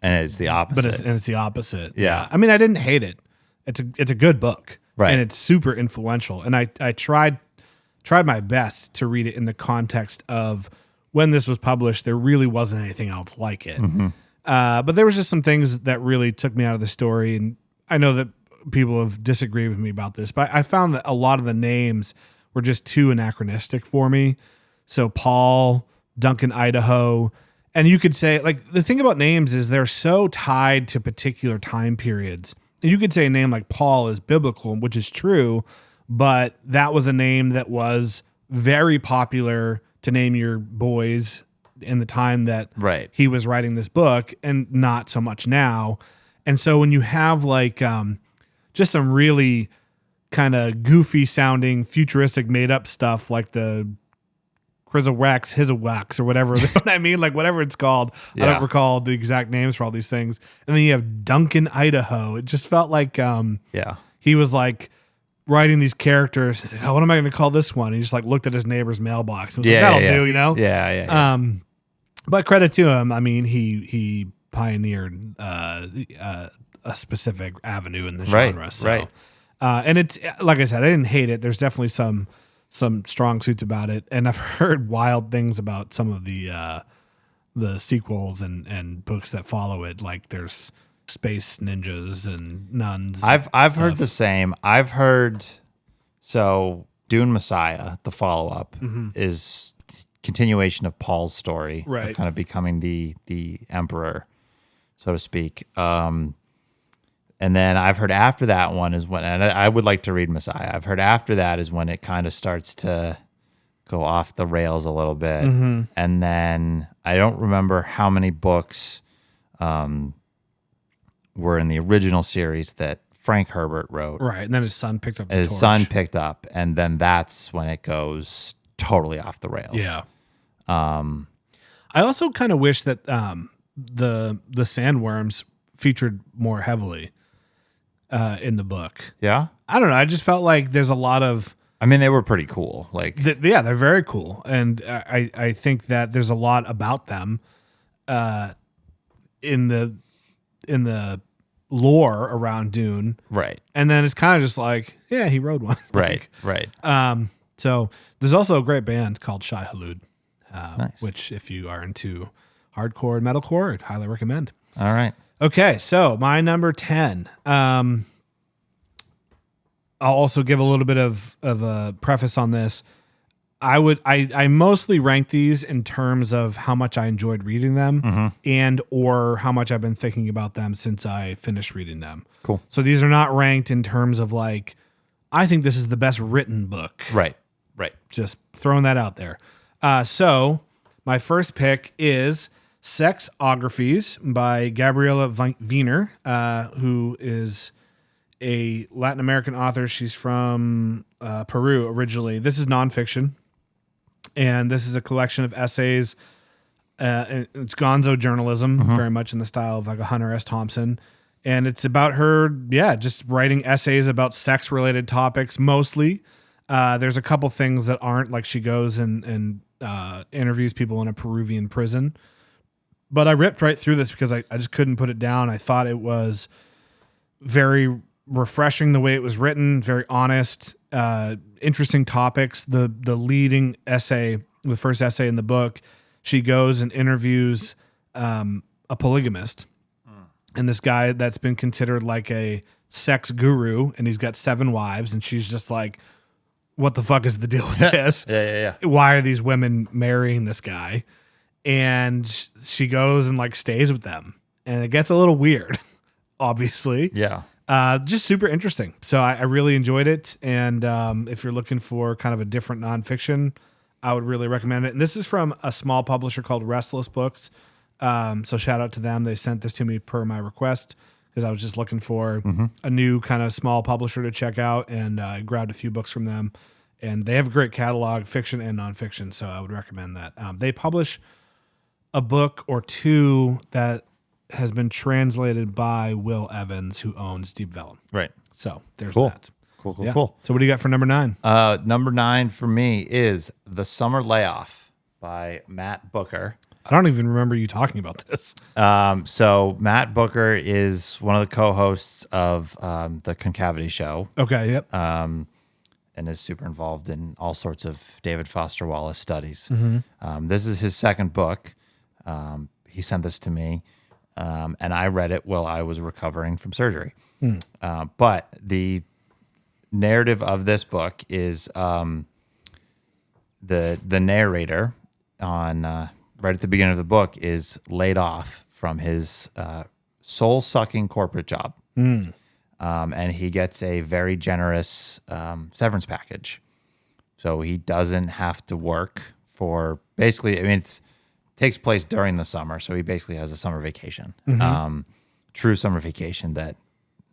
And it's the opposite. But it's the opposite. Yeah. I mean, I didn't hate it. It's a good book. Right. And it's super influential. And I tried tried my best to read it in the context of when this was published, there really wasn't anything else like it. But there was just some things that really took me out of the story. And I know that people have disagreed with me about this, but I found that a lot of the names were just too anachronistic for me. So Paul, Duncan, Idaho, and you could say, like, the thing about names is they're so tied to particular time periods. You could say a name like Paul is biblical, which is true, but that was a name that was very popular to name your boys in the time that Right. he was writing this book, and not so much now. And so when you have like just some really kind of goofy sounding futuristic made up stuff like the Crizawax, Hizawax, or whatever, you know what I mean? Like whatever it's called. I Yeah. don't recall the exact names for all these things. And then you have Duncan, Idaho. It just felt like Yeah. he was like writing these characters. He's like, oh, what am I going to call this one? He just like looked at his neighbor's mailbox and was like, that'll do, you know? Yeah. But credit to him. I mean, he pioneered a specific avenue in the Right, genre. So, right. And it's like I said, I didn't hate it. There's definitely some strong suits about it, and I've heard wild things about some of the sequels and books that follow it. Like there's space ninjas and nuns. I've heard the same. I've heard so Dune Messiah, the follow up, is continuation of Paul's story, Right. of kind of becoming the emperor, so to speak. And then I've heard after that one is when, and I would like to read Messiah. I've heard after that is when it kind of starts to go off the rails a little bit. And then I don't remember how many books were in the original series that Frank Herbert wrote. Right, and then his son picked up the His torch. son picked up, and then that's when it goes totally off the rails. Yeah. I also kind of wish that the sandworms featured more heavily in the book. Yeah? I don't know. I just felt like there's a lot of I mean, they were pretty cool. Like, yeah, they're very cool, and I think that there's a lot about them in the lore around Dune, right, and then it's kind of just like, yeah, he rode one. right, right. So there's also a great band called Shai Hulud, Nice. which if you are into hardcore and metalcore, I'd highly recommend. All right. Okay, so my number 10. I'll also give a little bit of a preface on this. I mostly rank these in terms of how much I enjoyed reading them and or how much I've been thinking about them since I finished reading them. Cool. So these are not ranked in terms of like, I think this is the best written book. Right, right. Just throwing that out there. So my first pick is Sexographies by Gabriela Wiener, who is a Latin American author. She's from Peru originally. This is nonfiction, and this is a collection of essays. And it's gonzo journalism, very much in the style of like a Hunter S. Thompson. And it's about her, just writing essays about sex-related topics mostly. There's a couple things that aren't, like she goes and interviews people in a Peruvian prison. But I ripped right through this because I just couldn't put it down. I thought it was very refreshing the way it was written, very honest, interesting topics. The leading essay, the first essay in the book, she goes and interviews a polygamist. And this guy that's been considered like a sex guru, and he's got 7 wives, and she's just like, what the fuck is the deal with this? Yeah. Why are these women marrying this guy? And she goes and like stays with them, and it gets a little weird, obviously. Yeah. Just super interesting. So I really enjoyed it. And if you're looking for kind of a different nonfiction, I would really recommend it. And this is from a small publisher called Restless Books. So shout out to them. They sent this to me per my request because I was just looking for a new kind of small publisher to check out, and I grabbed a few books from them. And they have a great catalog, fiction and nonfiction. So I would recommend that. They publish a book or two that has been translated by Will Evans, who owns Deep Vellum. Right. So there's Cool. that. Cool. Yeah. Cool. So what do you got for number 9? Number 9 for me is The Summer Layoff by Matt Booker. I don't even remember you talking about this. So Matt Booker is one of the co-hosts of the Concavity Show. Okay. Yep. and is super involved in all sorts of David Foster Wallace studies. This is his second book. He sent this to me, and I read it while I was recovering from surgery. But the narrative of this book is the narrator on right at the beginning of the book is laid off from his soul-sucking corporate job. And he gets a very generous severance package. So he doesn't have to work for basically, I mean, it takes place during the summer. So he basically has a summer vacation, true summer vacation that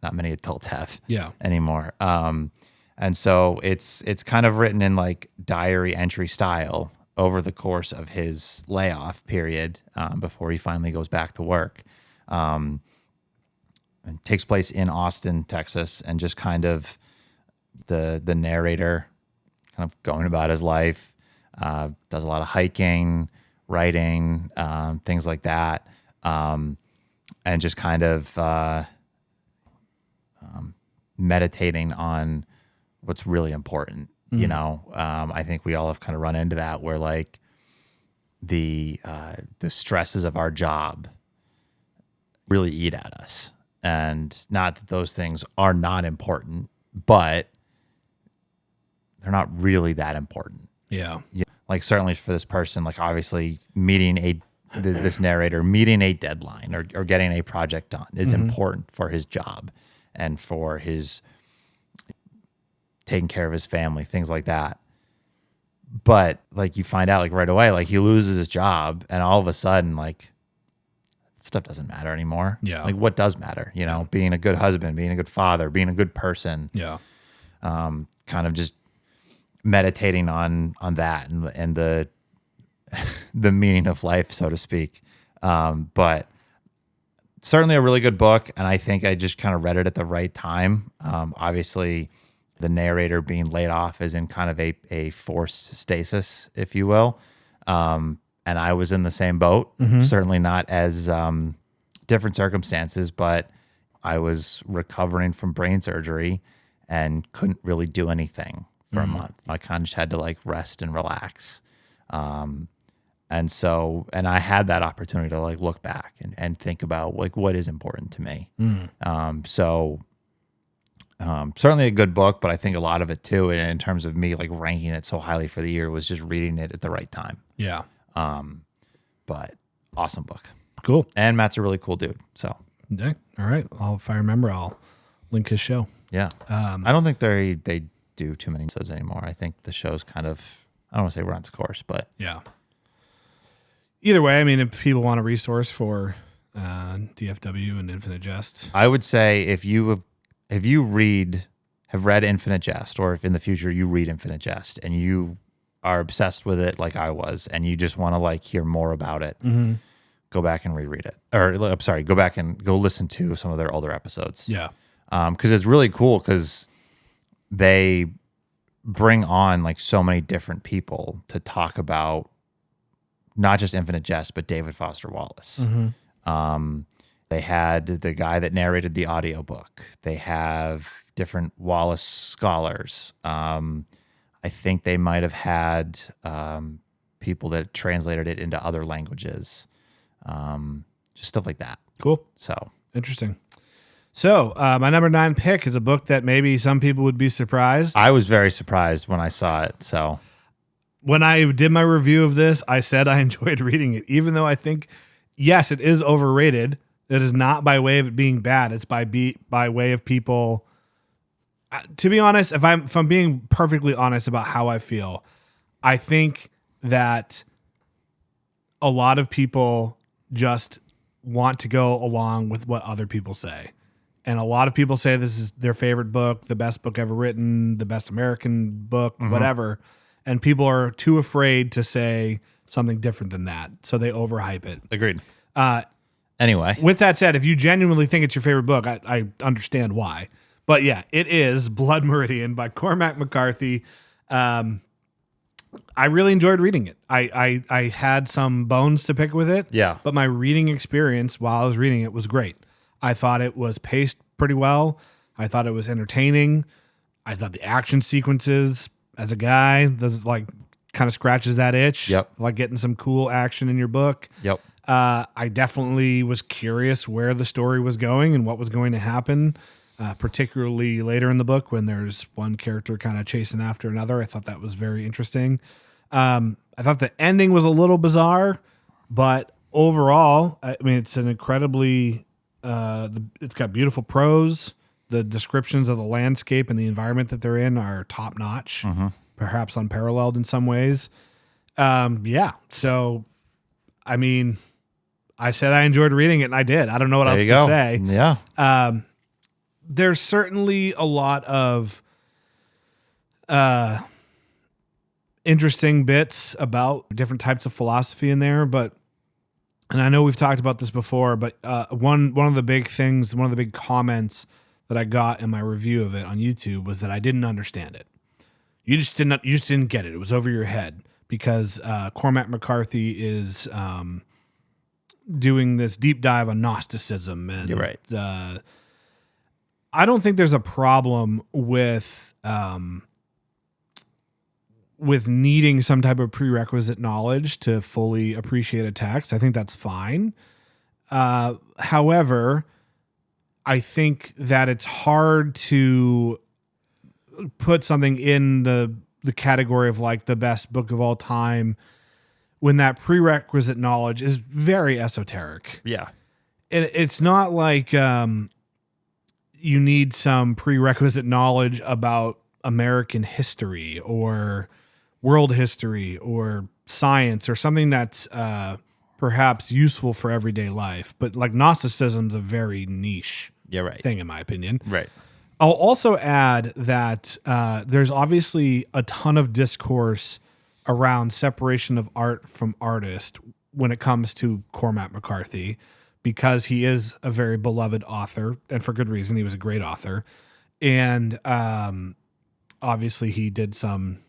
not many adults have anymore. And so it's kind of written in like diary entry style over the course of his layoff period before he finally goes back to work. It takes place in Austin, Texas, and just kind of the narrator kind of going about his life, does a lot of hiking, writing, things like that, and just kind of meditating on what's really important. You know, I think we all have kind of run into that where like the stresses of our job really eat at us. And not that those things are not important, but they're not really that important. Yeah. Like certainly for this person, like obviously this narrator meeting a deadline or getting a project done is important for his job and for his taking care of his family, things like that. But like you find out like right away, like he loses his job and all of a sudden like stuff doesn't matter anymore. Yeah. Like what does matter? You know, being a good husband, being a good father, being a good person. Yeah. Kind of just meditating on that and the meaning of life, so to speak. But certainly a really good book. And I think I just kind of read it at the right time. Obviously the narrator being laid off is in kind of a forced stasis, if you will. And I was in the same boat, certainly not as different circumstances, but I was recovering from brain surgery and couldn't really do anything for a month. I kind of just had to like rest and relax. And I had that opportunity to like look back and think about like what is important to me. Certainly a good book, but I think a lot of it too, in terms of me like ranking it so highly for the year, was just reading it at the right time. Yeah. But awesome book. Cool. And Matt's a really cool dude. So Yeah. All right. If I remember, I'll link his show. yeah. I don't think they do too many episodes anymore. I think the show's kind of, I don't want to say runs its course, but Yeah. Either way, I mean, if people want a resource for DFW and Infinite Jest, I would say if you have read Infinite Jest, or if in the future you read Infinite Jest and you are obsessed with it like I was, and you just want to like hear more about it, go back and reread it. Or I'm sorry, go back and go listen to some of their older episodes. yeah. Because it's really cool because they bring on like so many different people to talk about not just Infinite Jest, but David Foster Wallace. They had the guy that narrated the audiobook. They have different Wallace scholars. I think they might have had people that translated it into other languages. Just stuff like that. Cool. So Interesting. So my number 9 pick is a book that maybe some people would be surprised. I was very surprised when I saw it. So When I did my review of this, I said I enjoyed reading it, even though I think, yes, it is overrated. It is not by way of it being bad. It's by way of people. To be honest, if I'm being perfectly honest about how I feel, I think that a lot of people just want to go along with what other people say. And a lot of people say this is their favorite book, the best book ever written, the best American book, whatever. And people are too afraid to say something different than that. So they overhype it. agreed. Anyway, With that said, if you genuinely think it's your favorite book, I understand why. But yeah, it is Blood Meridian by Cormac McCarthy. I really enjoyed reading it. I had some bones to pick with it. Yeah. But my reading experience while I was reading it was great. I thought it was paced pretty well. I thought it was entertaining. I thought the action sequences, as a guy, this like kind of scratches that itch. Yep. Like getting some cool action in your book. Yep. I definitely was curious where the story was going and what was going to happen, particularly later in the book when there's one character kind of chasing after another. I thought that was very interesting. I thought the ending was a little bizarre, but overall, I mean, it's an incredibly, it's got beautiful prose. The descriptions of the landscape and the environment that they're in are top notch, perhaps unparalleled in some ways. Yeah. So, I mean, I said I enjoyed reading it, and I did. I don't know what else to say. Yeah. There's certainly a lot of interesting bits about different types of philosophy in there, but and I know we've talked about this before, but one of the big things, one of the big comments that I got in my review of it on YouTube was that I didn't understand it. You just didn't get it. It was over your head because Cormac McCarthy is doing this deep dive on Gnosticism, and You're right. I don't think there's a problem with needing some type of prerequisite knowledge to fully appreciate a text. I think that's fine. However, I think that it's hard to put something in the category of like the best book of all time when that prerequisite knowledge is very esoteric. Yeah. It's not like you need some prerequisite knowledge about American history or world history or science or something that's perhaps useful for everyday life. But like Gnosticism's a very niche thing, in my opinion. Right. I'll also add that there's obviously a ton of discourse around separation of art from artist when it comes to Cormac McCarthy, because he is a very beloved author, and for good reason. He was a great author. And obviously he did some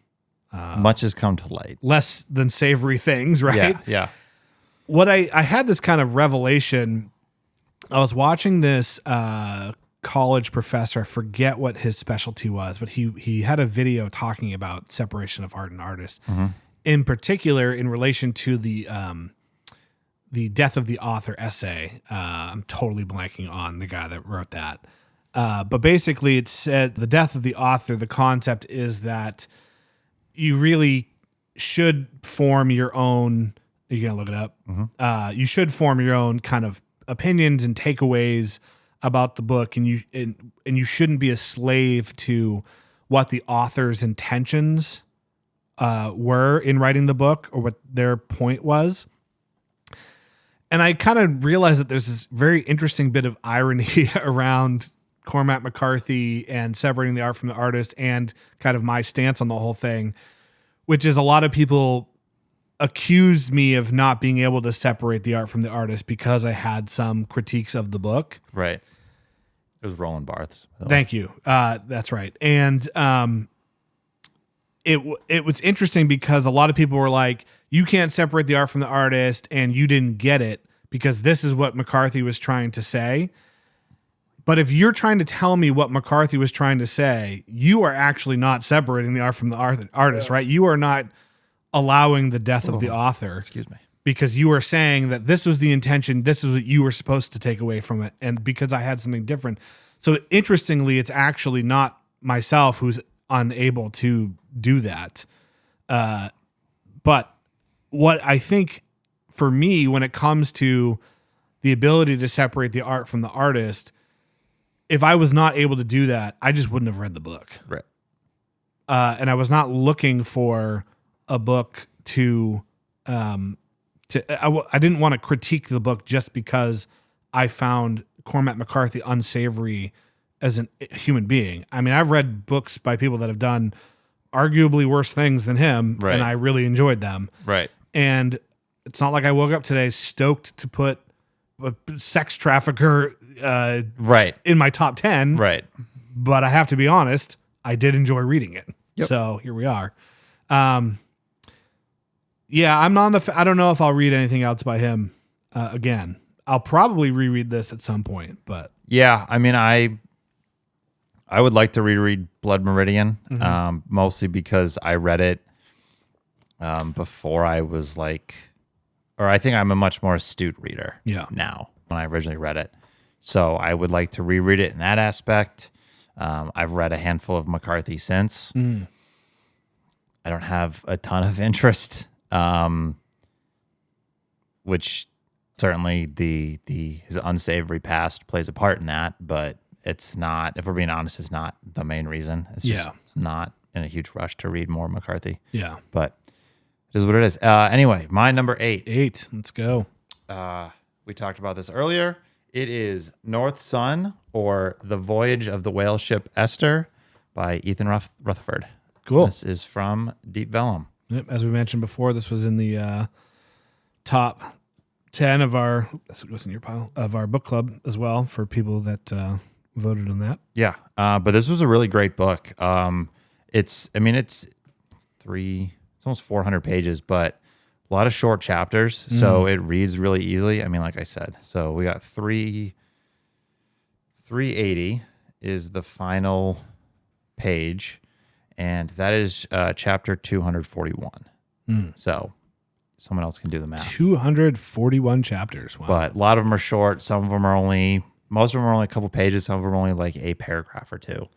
much has come to light. less than savory things, right? Yeah. What I had this kind of revelation. I was watching this college professor. I forget what his specialty was, but he had a video talking about separation of art and artist, in particular in relation to the death of the author essay. I'm totally blanking on the guy that wrote that. But basically it said the death of the author, the concept is that you really should form your own, you're going to look it up. You should form your own kind of opinions and takeaways about the book, and you shouldn't be a slave to what the author's intentions were in writing the book or what their point was. And I kind of realized that there's this very interesting bit of irony around Cormac McCarthy and separating the art from the artist, and kind of my stance on the whole thing, which is a lot of people accused me of not being able to separate the art from the artist because I had some critiques of the book. Right. It was Roland Barthes. Thank you. That's right. And it was interesting because a lot of people were like, you can't separate the art from the artist, and you didn't get it because this is what McCarthy was trying to say. But if you're trying to tell me what McCarthy was trying to say, you are actually not separating the art from the artist, right? You are not allowing the death of the author. Excuse me. Because you are saying that this was the intention, this is what you were supposed to take away from it, and because I had something different. So interestingly, it's actually not myself who's unable to do that. But what I think for me, when it comes to the ability to separate the art from the artist, if I was not able to do that, I just wouldn't have read the book. Right. And I was not looking for a book to I didn't want to critique the book just because I found Cormac McCarthy unsavory as a human being. I mean, I've read books by people that have done arguably worse things than him, Right. and I really enjoyed them. Right. And it's not like I woke up today stoked to put a sex trafficker Right. in my top 10. Right. But I have to be honest, I did enjoy reading it. Yep. So here we are. Yeah, I'm not I don't know if I'll read anything else by him again. I'll probably reread this at some point, but Yeah. I mean, I I would like to reread Blood Meridian, mostly because I read it before I was like, or I think I'm a much more astute reader now when I originally read it. So I would like to reread it in that aspect. I've read a handful of McCarthy since. I don't have a ton of interest, which certainly his unsavory past plays a part in that, but it's not, if we're being honest, it's not the main reason. It's just not in a huge rush to read more McCarthy. Yeah. But it is what it is. Anyway, my number 8. 8. Let's go. We talked about this earlier. It is North Sun, or The Voyage of the Whale Ship Esther by Ethan Rutherford. Cool. This is from Deep Vellum. Yep. As we mentioned before, this was in the top 10 of our, this goes in your pile, of our book club as well, for people that voted on that. Yeah. But this was a really great book. It's almost 400 pages, but a lot of short chapters. So it reads really easily. I mean, like I said, so we got 380 is the final page, and that is chapter 241. So someone else can do the math. 241 chapters. Wow. But a lot of them are short. Some of them are only, most of them are only a couple pages. Some of them are only like a paragraph or two.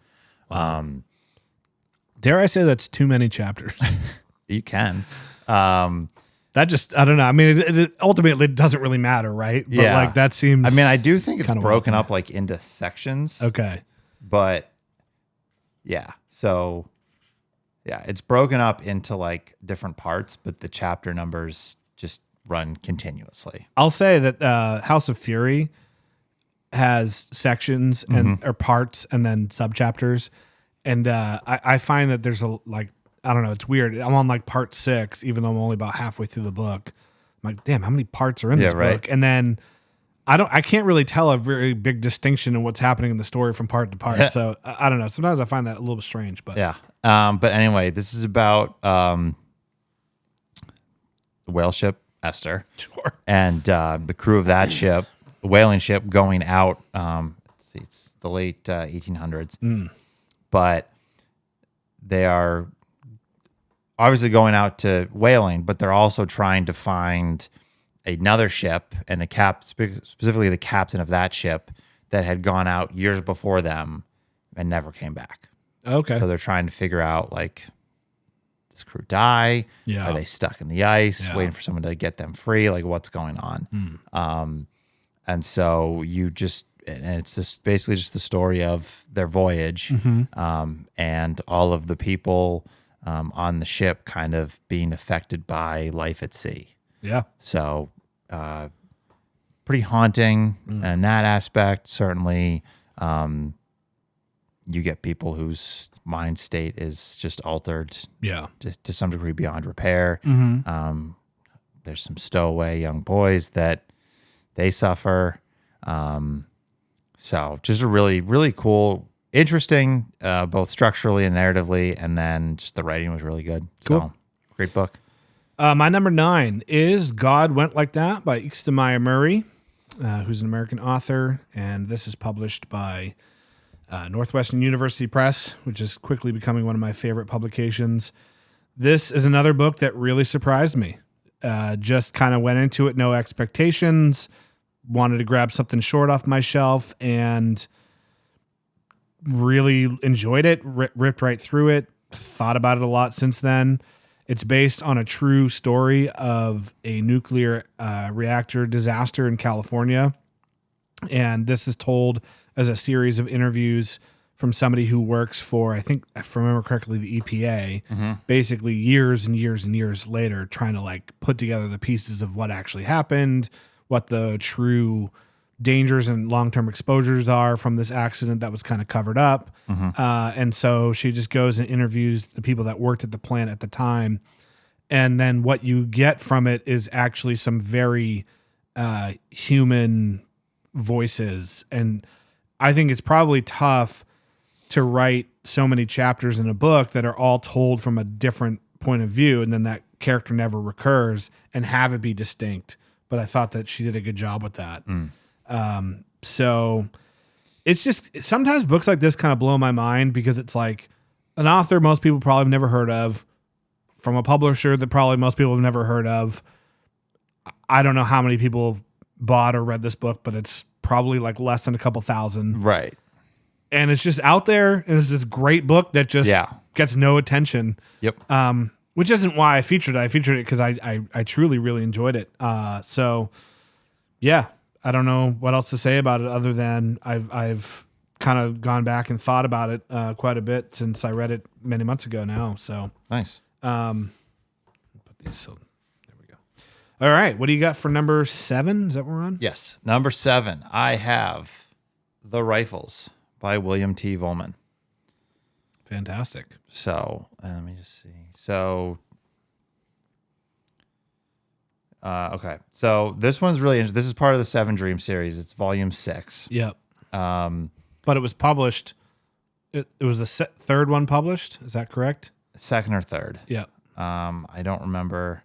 Dare I say that's too many chapters? You can. That just, I don't know. I mean, it ultimately doesn't really matter, right? But Yeah. like that seems. I mean, I do think it's kinda broken wild. up like into sections. Okay. But yeah, so yeah, it's broken up into like different parts, but the chapter numbers just run continuously. I'll say that House of Fury has sections and or parts and then subchapters, and I find that there's a like, I don't know, it's weird. I'm on like part 6, even though I'm only about halfway through the book. I'm like, damn, how many parts are in this book? And then I can't really tell a very big distinction in what's happening in the story from part to part. So I don't know. Sometimes I find that a little bit strange, but Yeah. But anyway, this is about the whale ship Esther. Sure. And the crew of that ship, the whaling ship, going out. Let's see, it's the late 1800s. But they are obviously going out to whaling, but they're also trying to find another ship, and specifically the captain of that ship that had gone out years before them and never came back. Okay. So they're trying to figure out, like, does crew die? Yeah. Are they stuck in the ice, Yeah. waiting for someone to get them free? Like, what's going on? And so and it's just basically just the story of their voyage, and all of the people on the ship kind of being affected by life at sea. Yeah. So, pretty haunting in that aspect. Certainly, you get people whose mind state is just altered Yeah. to some degree beyond repair. There's some stowaway young boys that they suffer. So just a really, really cool, interesting, both structurally and narratively, and then just the writing was really good. Cool. So, great book. My number 9 is God Went Like That by Ixtamaya Murray, who's an American author, and this is published by Northwestern University Press, which is quickly becoming one of my favorite publications. This is another book that really surprised me. Just kind of went into it, no expectations, wanted to grab something short off my shelf, and really enjoyed it, ripped right through it, thought about it a lot since then. It's based on a true story of a nuclear reactor disaster in California. And this is told as a series of interviews from somebody who works for, I think, if I remember correctly, the EPA, basically years and years and years later, trying to like put together the pieces of what actually happened, what the true dangers and long-term exposures are from this accident that was kind of covered up. And so she just goes and interviews the people that worked at the plant at the time. And then what you get from it is actually some very human voices. And I think it's probably tough to write so many chapters in a book that are all told from a different point of view, and then that character never recurs, and have it be distinct. But I thought that she did a good job with that. So it's just sometimes books like this kind of blow my mind because it's like an author most people probably have never heard of, from a publisher that probably most people have never heard of. I don't know how many people have bought or read this book, but it's probably like less than a couple thousand. Right. And it's just out there, and it's this great book that just gets no attention. Yep. Which isn't why I featured it. I featured it because I truly really enjoyed it. So yeah, I don't know what else to say about it other than I've kind of gone back and thought about it quite a bit since I read it many months ago now. So nice. Put these. So there we go. All right, what do you got for number 7? Is that what we're on? Yes, number 7. I have The Rifles by William T. Vollmann. Fantastic. So let me just see. So, okay. So this one's really interesting. This is part of the Seven Dream series. It's volume 6. Yep. But it was published. It was the third one published. Is that correct? Second or third. Yep. I don't remember.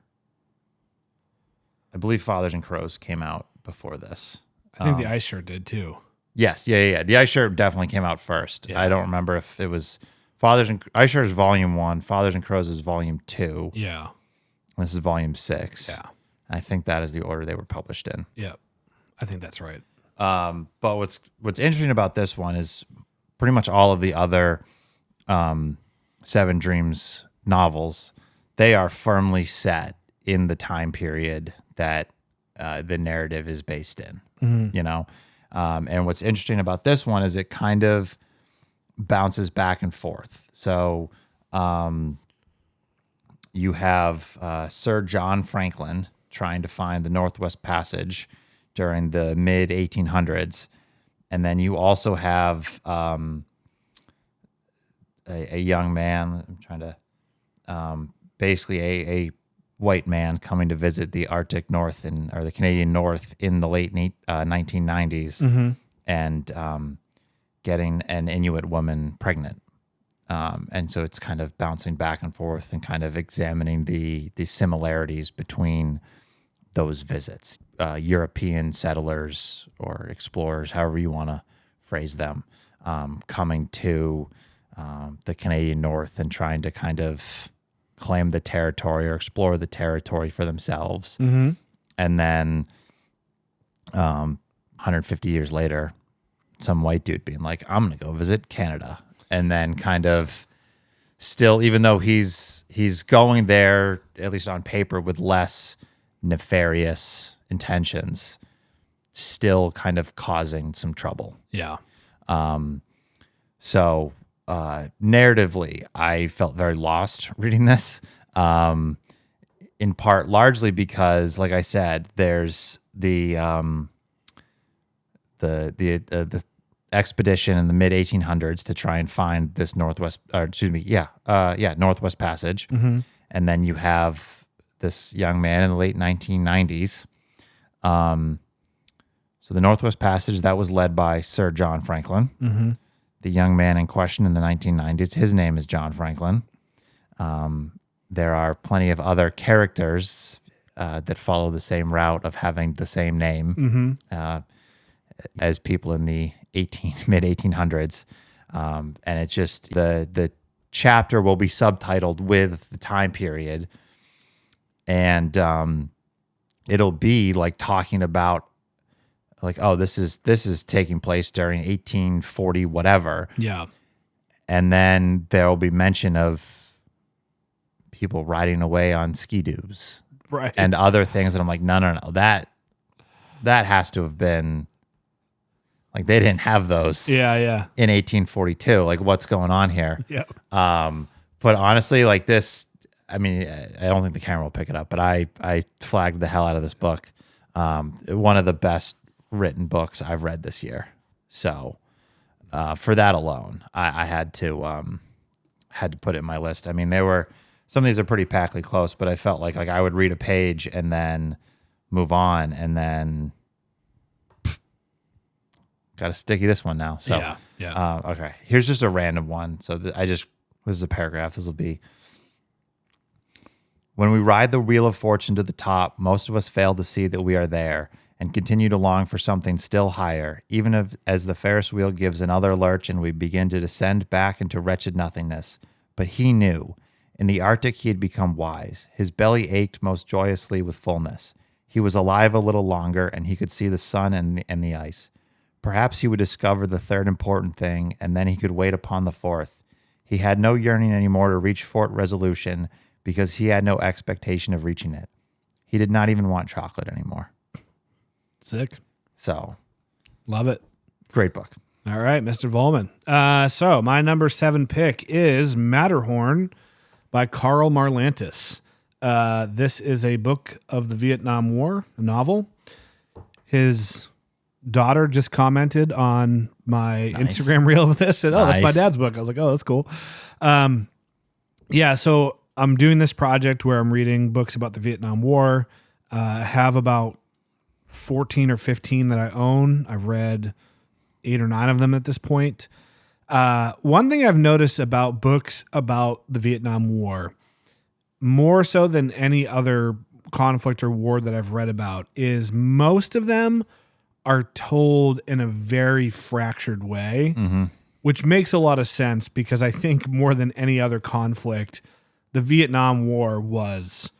I believe Fathers and Crows came out before this. I think the Ice Shirt did too. Yes. Yeah. The Ice Shirt definitely came out first. Yeah. I don't remember if it was Ice Shirt is volume 1. Fathers and Crows is volume 2. Yeah. This is volume 6. Yeah. I think that is the order they were published in. Yep. I think that's right. But what's interesting about this one is pretty much all of the other Seven Dreams novels, they are firmly set in the time period that the narrative is based in. You know, and what's interesting about this one is it kind of bounces back and forth. So you have Sir John Franklin trying to find the Northwest Passage during the mid 1800s, and then you also have a young man. I'm trying to basically a white man coming to visit the Arctic North or the Canadian North in the late 1990s, and getting an Inuit woman pregnant. And so it's kind of bouncing back and forth and kind of examining the similarities between those visits. European settlers or explorers, however you want to phrase them, coming to the Canadian North and trying to kind of claim the territory or explore the territory for themselves. And then 150 years later, some white dude being like, I'm going to go visit Canada. And then kind of still, even though he's going there, at least on paper, with less nefarious intentions, still kind of causing some trouble. Yeah. So narratively, I felt very lost reading this, in part largely because, like I said, there's the expedition in the mid 1800s to try and find this Northwest Passage, and then you have this young man in the late 1990s. So the Northwest Passage, that was led by Sir John Franklin. The young man in question in the 1990s, his name is John Franklin. There are plenty of other characters that follow the same route of having the same name as people in the mid 1800s. And it's just the chapter will be subtitled with the time period, and it'll be like talking about like, oh, this is taking place during 1840 whatever. Yeah. And then there will be mention of people riding away on ski-doos, Right. and other things. And I'm like, no, that has to have been like, they didn't have those Yeah. in 1842. Like, what's going on here? Yeah. But honestly, like this, I mean, I don't think the camera will pick it up, but I flagged the hell out of this book. One of the best written books I've read this year. So for that alone, I had to put it in my list. I mean, some of these are pretty packly close, but I felt like I would read a page and then move on, and then got to sticky this one now. So Yeah. okay, here's just a random one. So this is a paragraph. This will be: when we ride the wheel of fortune to the top, most of us fail to see that we are there, and continue to long for something still higher, even as the Ferris wheel gives another lurch and we begin to descend back into wretched nothingness. But he knew. In the Arctic, he had become wise. His belly ached most joyously with fullness. He was alive a little longer, and he could see the sun and the ice. Perhaps he would discover the third important thing, and then he could wait upon the fourth. He had no yearning anymore to reach Fort Resolution because he had no expectation of reaching it. He did not even want chocolate anymore. Sick. So, Love it. great book. All right, Mr. Volman. So my number 7 pick is Matterhorn by Karl Marlantes. This is a book of the Vietnam War, a novel. His daughter just commented on my Instagram reel of this and, that's my Nice. dad's book. I was like, oh, that's cool. Yeah, so I'm doing this project where I'm reading books about the Vietnam War. I have about 14 or 15 that I own. I've read 8 or 9 of them at this point. One thing I've noticed about books about the Vietnam War, more so than any other conflict or war that I've read about, is most of them are told in a very fractured way, which makes a lot of sense because I think more than any other conflict, the Vietnam War was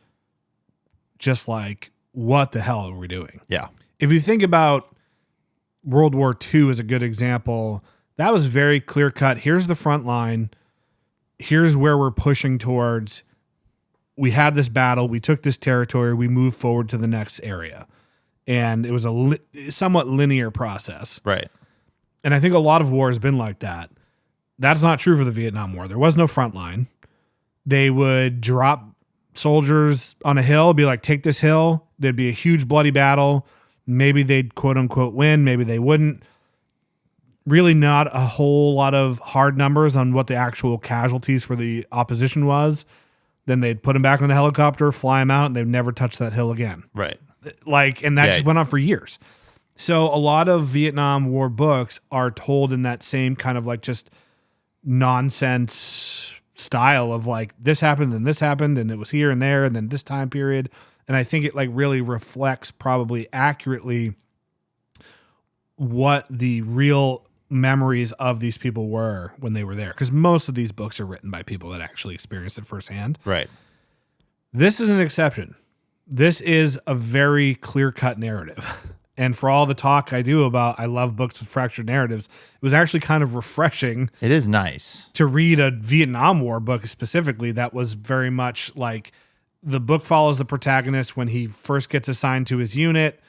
just like, what the hell are we doing? Yeah. If you think about World War II as a good example, that was very clear cut. Here's the front line. Here's where we're pushing towards. We had this battle. We took this territory. We moved forward to the next area. And it was a somewhat linear process. Right. And I think a lot of war has been like that. That's not true for the Vietnam War. There was no front line. They would drop soldiers on a hill, be like, take this hill. There'd be a huge bloody battle. Maybe they'd quote unquote win. Maybe they wouldn't. Really not a whole lot of hard numbers on what the actual casualties for the opposition was. Then they'd put them back on the helicopter, fly them out, and they'd never touch that hill again. Right. And that Yeah. just went on for years. So a lot of Vietnam War books are told in that same kind of like just nonsense style of like, this happened and this happened and it was here and there and then this time period. And I think it like really reflects probably accurately what the real memories of these people were when they were there. Because most of these books are written by people that actually experienced it firsthand. Right. This is an exception. This is a very clear-cut narrative. And for all the talk I do about I love books with fractured narratives, it was actually kind of refreshing It is nice. to read a Vietnam War book specifically that was very much like the book follows the protagonist when he first gets assigned to his unit,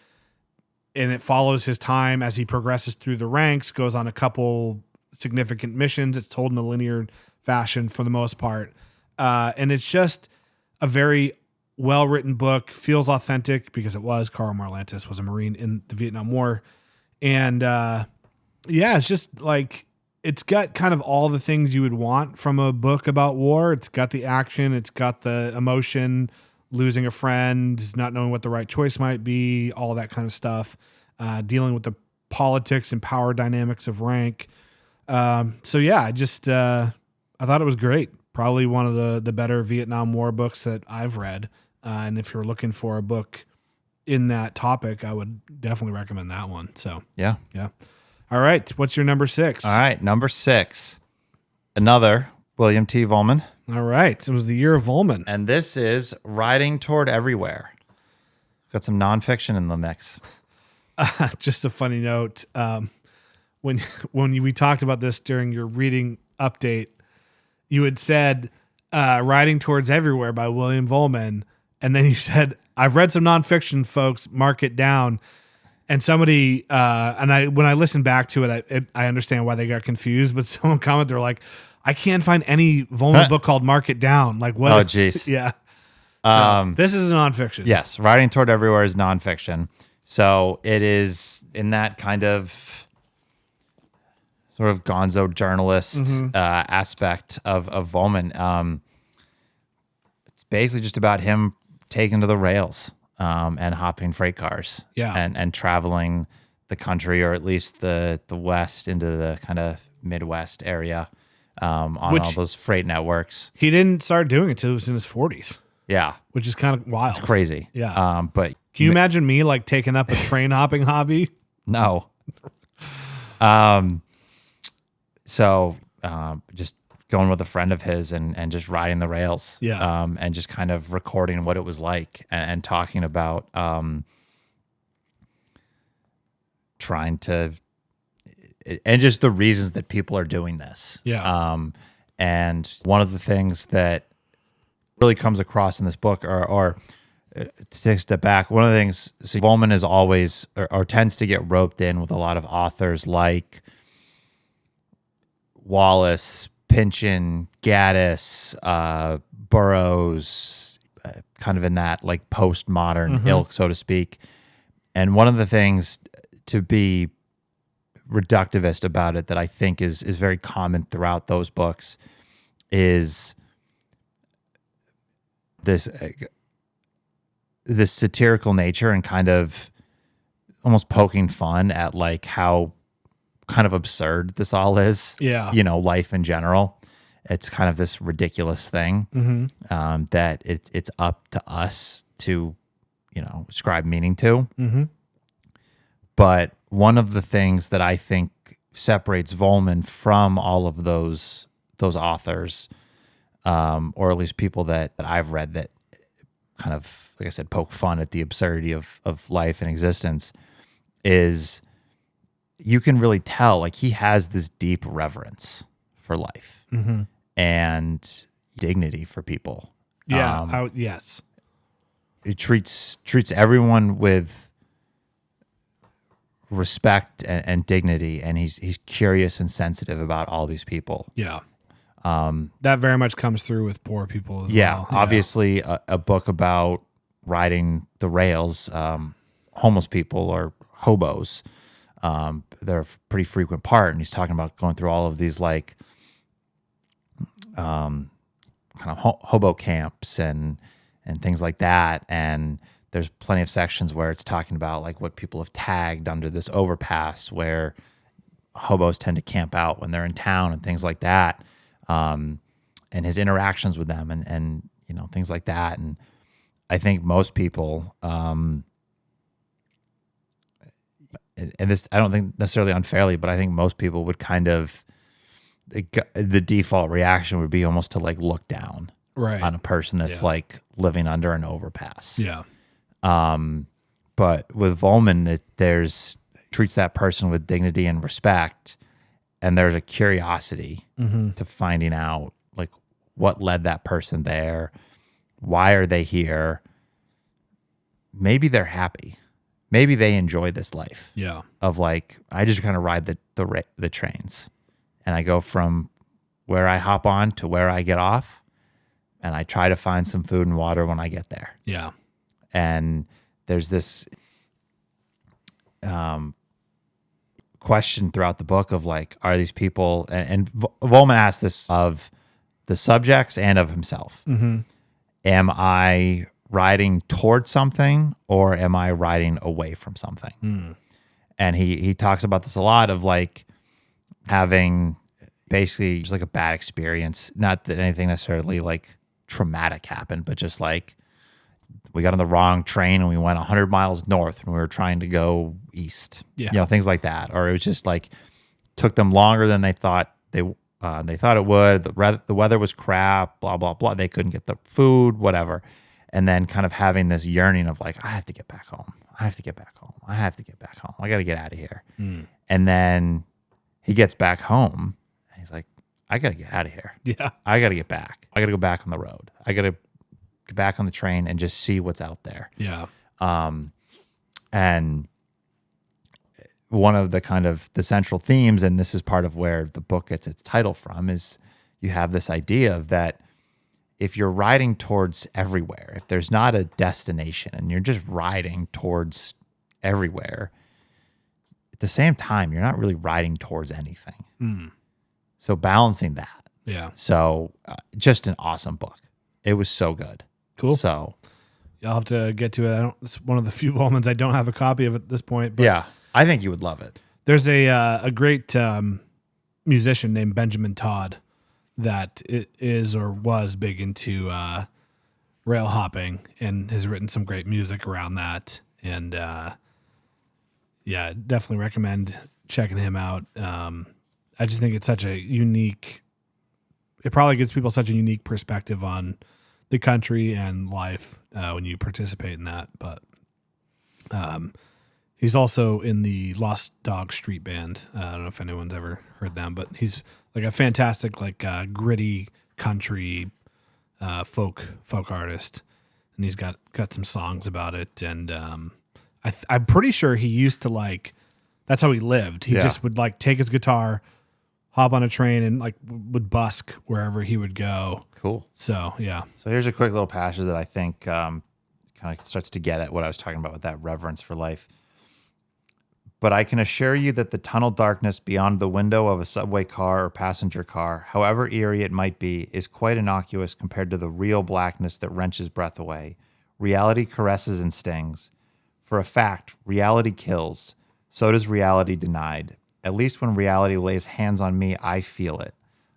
and it follows his time as he progresses through the ranks, goes on a couple significant missions. It's told in a linear fashion for the most part. And it's just a very well-written book, feels authentic because it was. Karl Marlantes was a Marine in the Vietnam War. And it's just like, it's got kind of all the things you would want from a book about war. It's got the action, it's got the emotion, losing a friend, not knowing what the right choice might be, all that kind of stuff, dealing with the politics and power dynamics of rank. I thought it was great. Probably one of the better Vietnam War books that I've read. And if you're looking for a book in that topic, I would definitely recommend that one. So, Yeah. yeah. All right. What's your number 6? All right. Number 6. Another William T. Volman. All right. So it was the year of Volman. And this is Riding Toward Everywhere. Got some nonfiction in the mix. Just a funny note. When we talked about this during your reading update, you had said Riding Towards Everywhere by William Volman. And then you said, I've read some nonfiction, folks, mark it down. And somebody, when I listened back to it, I understand why they got confused, but someone commented, they're like, I can't find any Volman book called Mark It Down. Like what? Oh, jeez. Yeah. So, this is a nonfiction. Yes. Riding Toward Everywhere is nonfiction. So it is in that kind of sort of gonzo journalist aspect of Volman. It's basically just about him taking to the rails and hopping freight cars and traveling the country, or at least the West into the kind of Midwest area on all those freight networks. He didn't start doing it till he was in his 40s. Yeah. Which is kind of wild. It's crazy. Yeah. But Can you imagine me like taking up a train hopping hobby? No. Just going with a friend of his and just riding the rails. Yeah. And just kind of recording what it was like and talking about trying to, and just the reasons that people are doing this. Yeah. And one of the things that really comes across in this book, or to take a step back, one of the things, so Volman is always, or tends to get roped in with a lot of authors like Wallace, Pynchon, Gaddis, Burroughs, kind of in that like postmodern ilk, so to speak. And one of the things, to be reductivist about it, that I think is very common throughout those books is this satirical nature and kind of almost poking fun at like how kind of absurd this all is. Yeah. Life in general. It's kind of this ridiculous thing that it's up to us to, ascribe meaning to. Mm-hmm. But one of the things that I think separates Volman from all of those authors, or at least people that I've read that kind of, like I said, poke fun at the absurdity of life and existence, is you can really tell like he has this deep reverence for life and dignity for people. Yeah. Yes. He treats everyone with respect and dignity, and he's curious and sensitive about all these people. Yeah. That very much comes through with Poor People as well. Obviously a book about riding the rails, homeless people or hobos. They're a pretty frequent part, and he's talking about going through all of these like kind of hobo camps and things like that. And there's plenty of sections where it's talking about like what people have tagged under this overpass where hobos tend to camp out when they're in town and things like that. And his interactions with them and things like that. And I think most people, and this, I don't think necessarily unfairly, but I think most people would kind of, the default reaction would be almost to like look down on a person that's like living under an overpass. Yeah. But with Volman, treats that person with dignity and respect, and there's a curiosity to finding out like what led that person there, why are they here? Maybe they're happy, maybe they enjoy this life. Yeah. Of like, I just kind of ride the trains, and I go from where I hop on to where I get off, and I try to find some food and water when I get there. Yeah. And there's this question throughout the book of like, are these people, and Volman asks this of the subjects and of himself. Am I riding towards something, or am I riding away from something? And he talks about this a lot of like having basically just like a bad experience, not that anything necessarily like traumatic happened, but just like we got on the wrong train and we went 100 miles north and we were trying to go east. Yeah. Things like that. Or it was just like took them longer than they thought they thought it would. The weather was crap, blah, blah, blah. They couldn't get the food, whatever. And then kind of having this yearning of like, I have to get back home. I have to get back home. I have to get back home. I got to get out of here. And then he gets back home and he's like, I got to get out of here. Yeah. I got to get back. I got to go back on the road. I got to get back on the train and just see what's out there. Yeah. And one of the kind of the central themes, and this is part of where the book gets its title from, is you have this idea of that if you're riding towards everywhere, if there's not a destination and you're just riding towards everywhere, at the same time, you're not really riding towards anything. So balancing that. Yeah. So just an awesome book. It was so good. Cool. So I'll have to get to it. It's one of the few Volmans I don't have a copy of at this point. But yeah, I think you would love it. there's a great musician named Benjamin Todd that is or was big into rail hopping and has written some great music around that. And yeah, definitely recommend checking him out. I just think it's such a unique, it probably gives people such a unique perspective on the country and life when you participate in that. But he's also in the Lost Dog Street Band. I don't know if anyone's ever heard them, but he's like a fantastic, like gritty country folk artist, and he's got some songs about it. And I'm pretty sure he used to like, that's how he lived. He just would like take his guitar, hop on a train, and like would busk wherever he would go. Cool. So yeah. So here's a quick little passage that I think kind of starts to get at what I was talking about with that reverence for life. But I can assure you that the tunnel darkness beyond the window of a subway car or passenger car, however eerie it might be, is quite innocuous compared to the real blackness that wrenches breath away. Reality caresses and stings. For a fact, reality kills. So does reality denied. At least when reality lays hands on me, I feel it.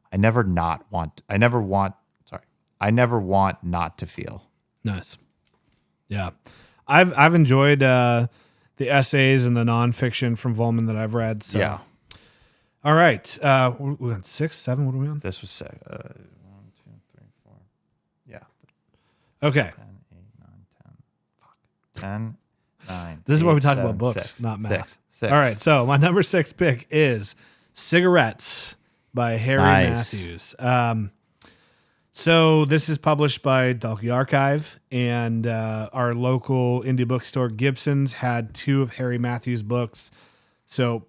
I never want not to feel. Nice. Yeah. I've enjoyed the essays and the nonfiction from Volman that I've read. So. Yeah. All right. We're on 6, 7. What are we on? This was 1, 2, 3, 4. Yeah. Okay. 10, 8, 9, 10. Fuck. 10, 9. This is 8, why we talk 7, about books, 6, not math. 6. All right. So my number 6 pick is Cigarettes by Harry Nice. Matthews. So this is published by Dalkey Archive, and our local indie bookstore Gibson's had 2 of Harry Matthews' books. So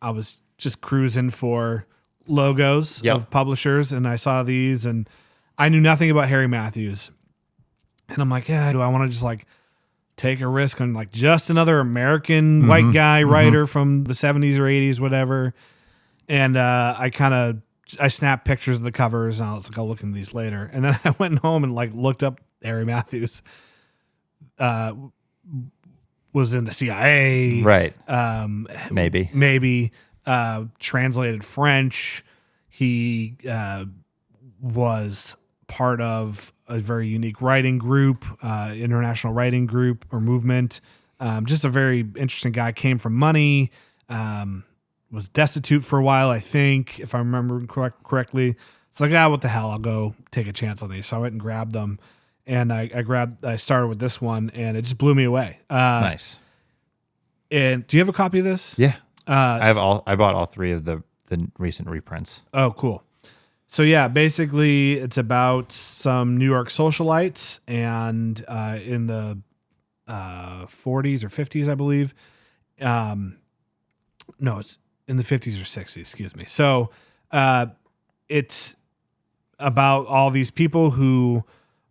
I was just cruising for logos of publishers, and I saw these, and I knew nothing about Harry Matthews. And I'm like, yeah, do I want to just like take a risk on like just another American white guy writer from the 70s or 80s, whatever? And I snapped pictures of the covers, and I was like, I'll look into these later. And then I went home and like looked up Harry Matthews. Was in the CIA, Right. Maybe. Translated French. He was part of a very unique writing group, international writing group or movement. Just a very interesting guy. Came from money. Was destitute for a while, I think, if I remember correctly. It's like, what the hell? I'll go take a chance on these. So I went and grabbed them, and I started with this one, and it just blew me away. Nice. And do you have a copy of this? Yeah. I bought all 3 of the recent reprints. Oh, cool. So yeah, basically it's about some New York socialites, and in the 40s or 50s, I believe. No, it's in the 50s or 60s, excuse me. So it's about all these people who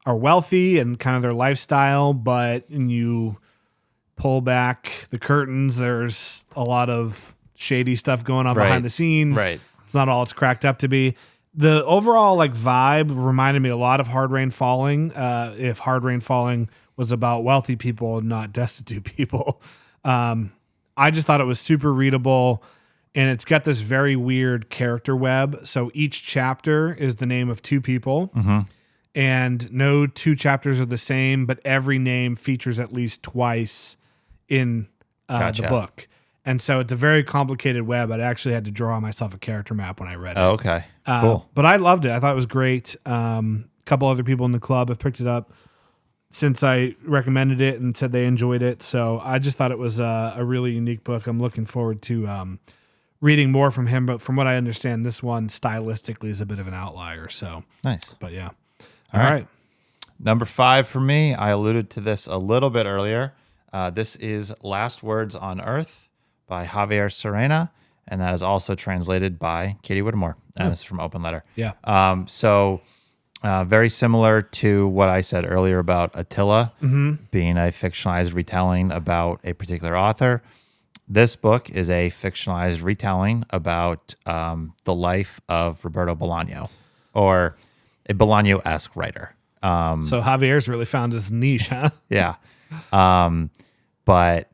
are wealthy and kind of their lifestyle, but when you pull back the curtains, there's a lot of shady stuff going on behind the scenes. Right. It's not all it's cracked up to be. The overall like vibe reminded me a lot of Hard Rain Falling. If Hard Rain Falling was about wealthy people, not destitute people. I just thought it was super readable, and it's got this very weird character web. So each chapter is the name of 2 people, and no 2 chapters are the same, but every name features at least twice in the book. And so it's a very complicated web. I actually had to draw myself a character map when I read it. Oh, okay. Cool. But I loved it. I thought it was great. A couple other people in the club have picked it up since I recommended it and said they enjoyed it. So I just thought it was a really unique book. I'm looking forward to reading more from him. But from what I understand, this one stylistically is a bit of an outlier. So Nice. But yeah. All All right. Number 5 for me, I alluded to this a little bit earlier. This is Last Words on Earth by Javier Serena, and that is also translated by Katie Whittemore. And this is from Open Letter. Yeah. Very similar to what I said earlier about Attila being a fictionalized retelling about a particular author. This book is a fictionalized retelling about the life of Roberto Bolaño, or a Bolaño-esque writer. So Javier's really found his niche, huh? Yeah. But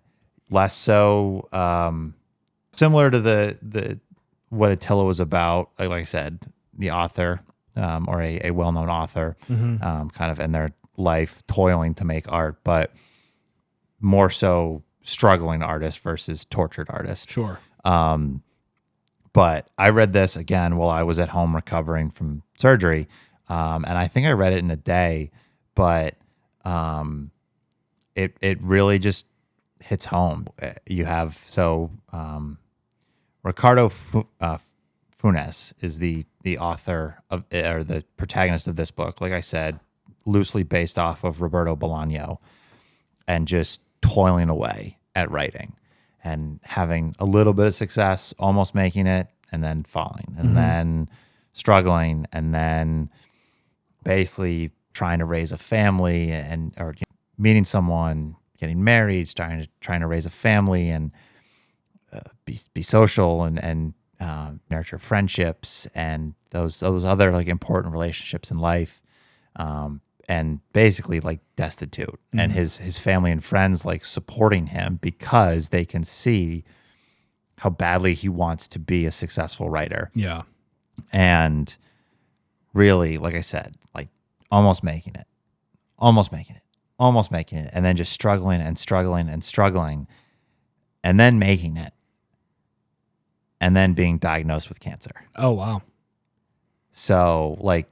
less so similar to the what Attila was about. Like I said, the author or a well-known author, kind of, and their life toiling to make art, but more so struggling artist versus tortured artist. Sure. But I read this again while I was at home recovering from surgery. And I think I read it in a day, but it really just hits home. You have, Ricardo Funes is the author of, or the protagonist of this book. Like I said, loosely based off of Roberto Bolaño, and just toiling away at writing and having a little bit of success, almost making it, and then falling, and then struggling, and then basically trying to raise a family, or meeting someone, getting married, trying to raise a family, and be social, and nurture friendships and those other like important relationships in life, and basically like destitute, and his family and friends like supporting him because they can see how badly he wants to be a successful writer. Yeah. And really, like I said, like almost making it, and then just struggling and struggling and struggling, and then making it, and then being diagnosed with cancer. Oh, wow. So like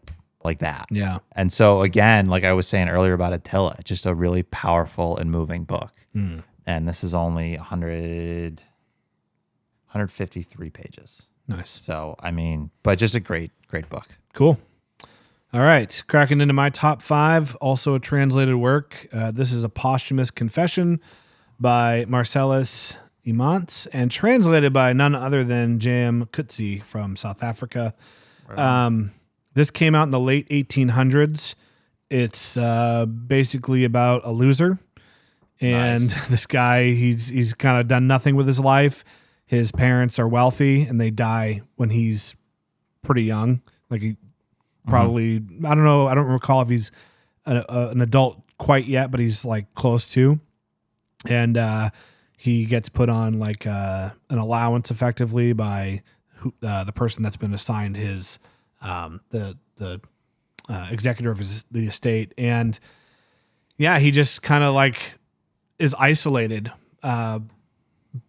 that. Yeah. And so again, like I was saying earlier about Attila, just a really powerful and moving book. And this is only 153 pages. Nice. So, I mean, but just a great book. Cool. All right. Cracking into my top 5, also a translated work. This is A Posthumous Confession by Marcellus Imants, and translated by none other than J.M. Coetzee from South Africa. This came out in the late 1800s. It's basically about a loser. And this guy, he's kind of done nothing with his life. His parents are wealthy, and they die when he's pretty young. Like he probably, I don't know, I don't recall if he's an adult quite yet, but he's like close to. And he gets put on like an allowance effectively by the person that's been assigned his the executor of the estate. And yeah, he just kind of like is isolated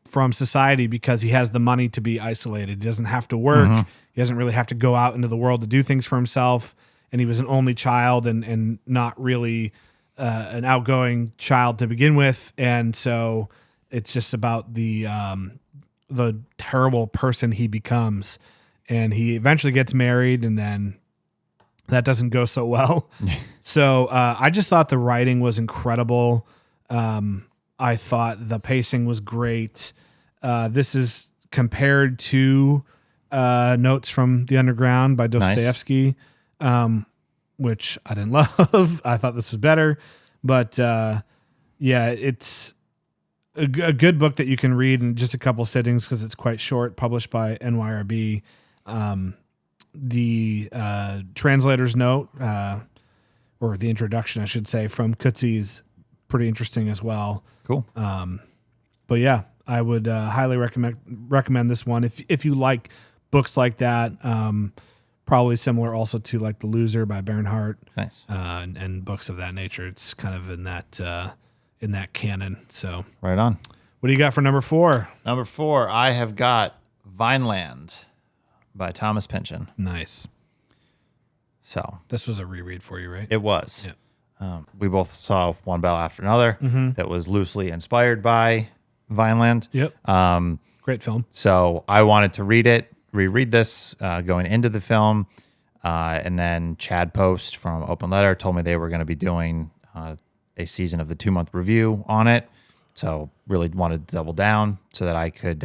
from society because he has the money to be isolated. He doesn't have to work. He doesn't really have to go out into the world to do things for himself. And he was an only child and not really an outgoing child to begin with. And so it's just about the terrible person he becomes. And he eventually gets married, and then that doesn't go so well. So I just thought the writing was incredible. I thought the pacing was great. This is compared to Notes from the Underground by Dostoevsky, which I didn't love. I thought this was better. But yeah, it's a good book that you can read in just a couple sittings because it's quite short, published by NYRB. The translator's note, or the introduction, I should say, from Coetzee's pretty interesting as well. Cool. But yeah, I would highly recommend this one if you like books like that. Probably similar also to like The Loser by Bernhardt. Nice. And books of that nature. It's kind of in that canon. So Right on. what do you got for number 4? Number 4, I have got Vineland by Thomas Pynchon. Nice. So This was a reread for you, right? it was. Yeah. We both saw One Battle After Another that was loosely inspired by Vineland. Yep. Great film. So I wanted to reread this going into the film. And then Chad Post from Open Letter told me they were going to be doing a season of the 2-month review on it. So really wanted to double down so that I could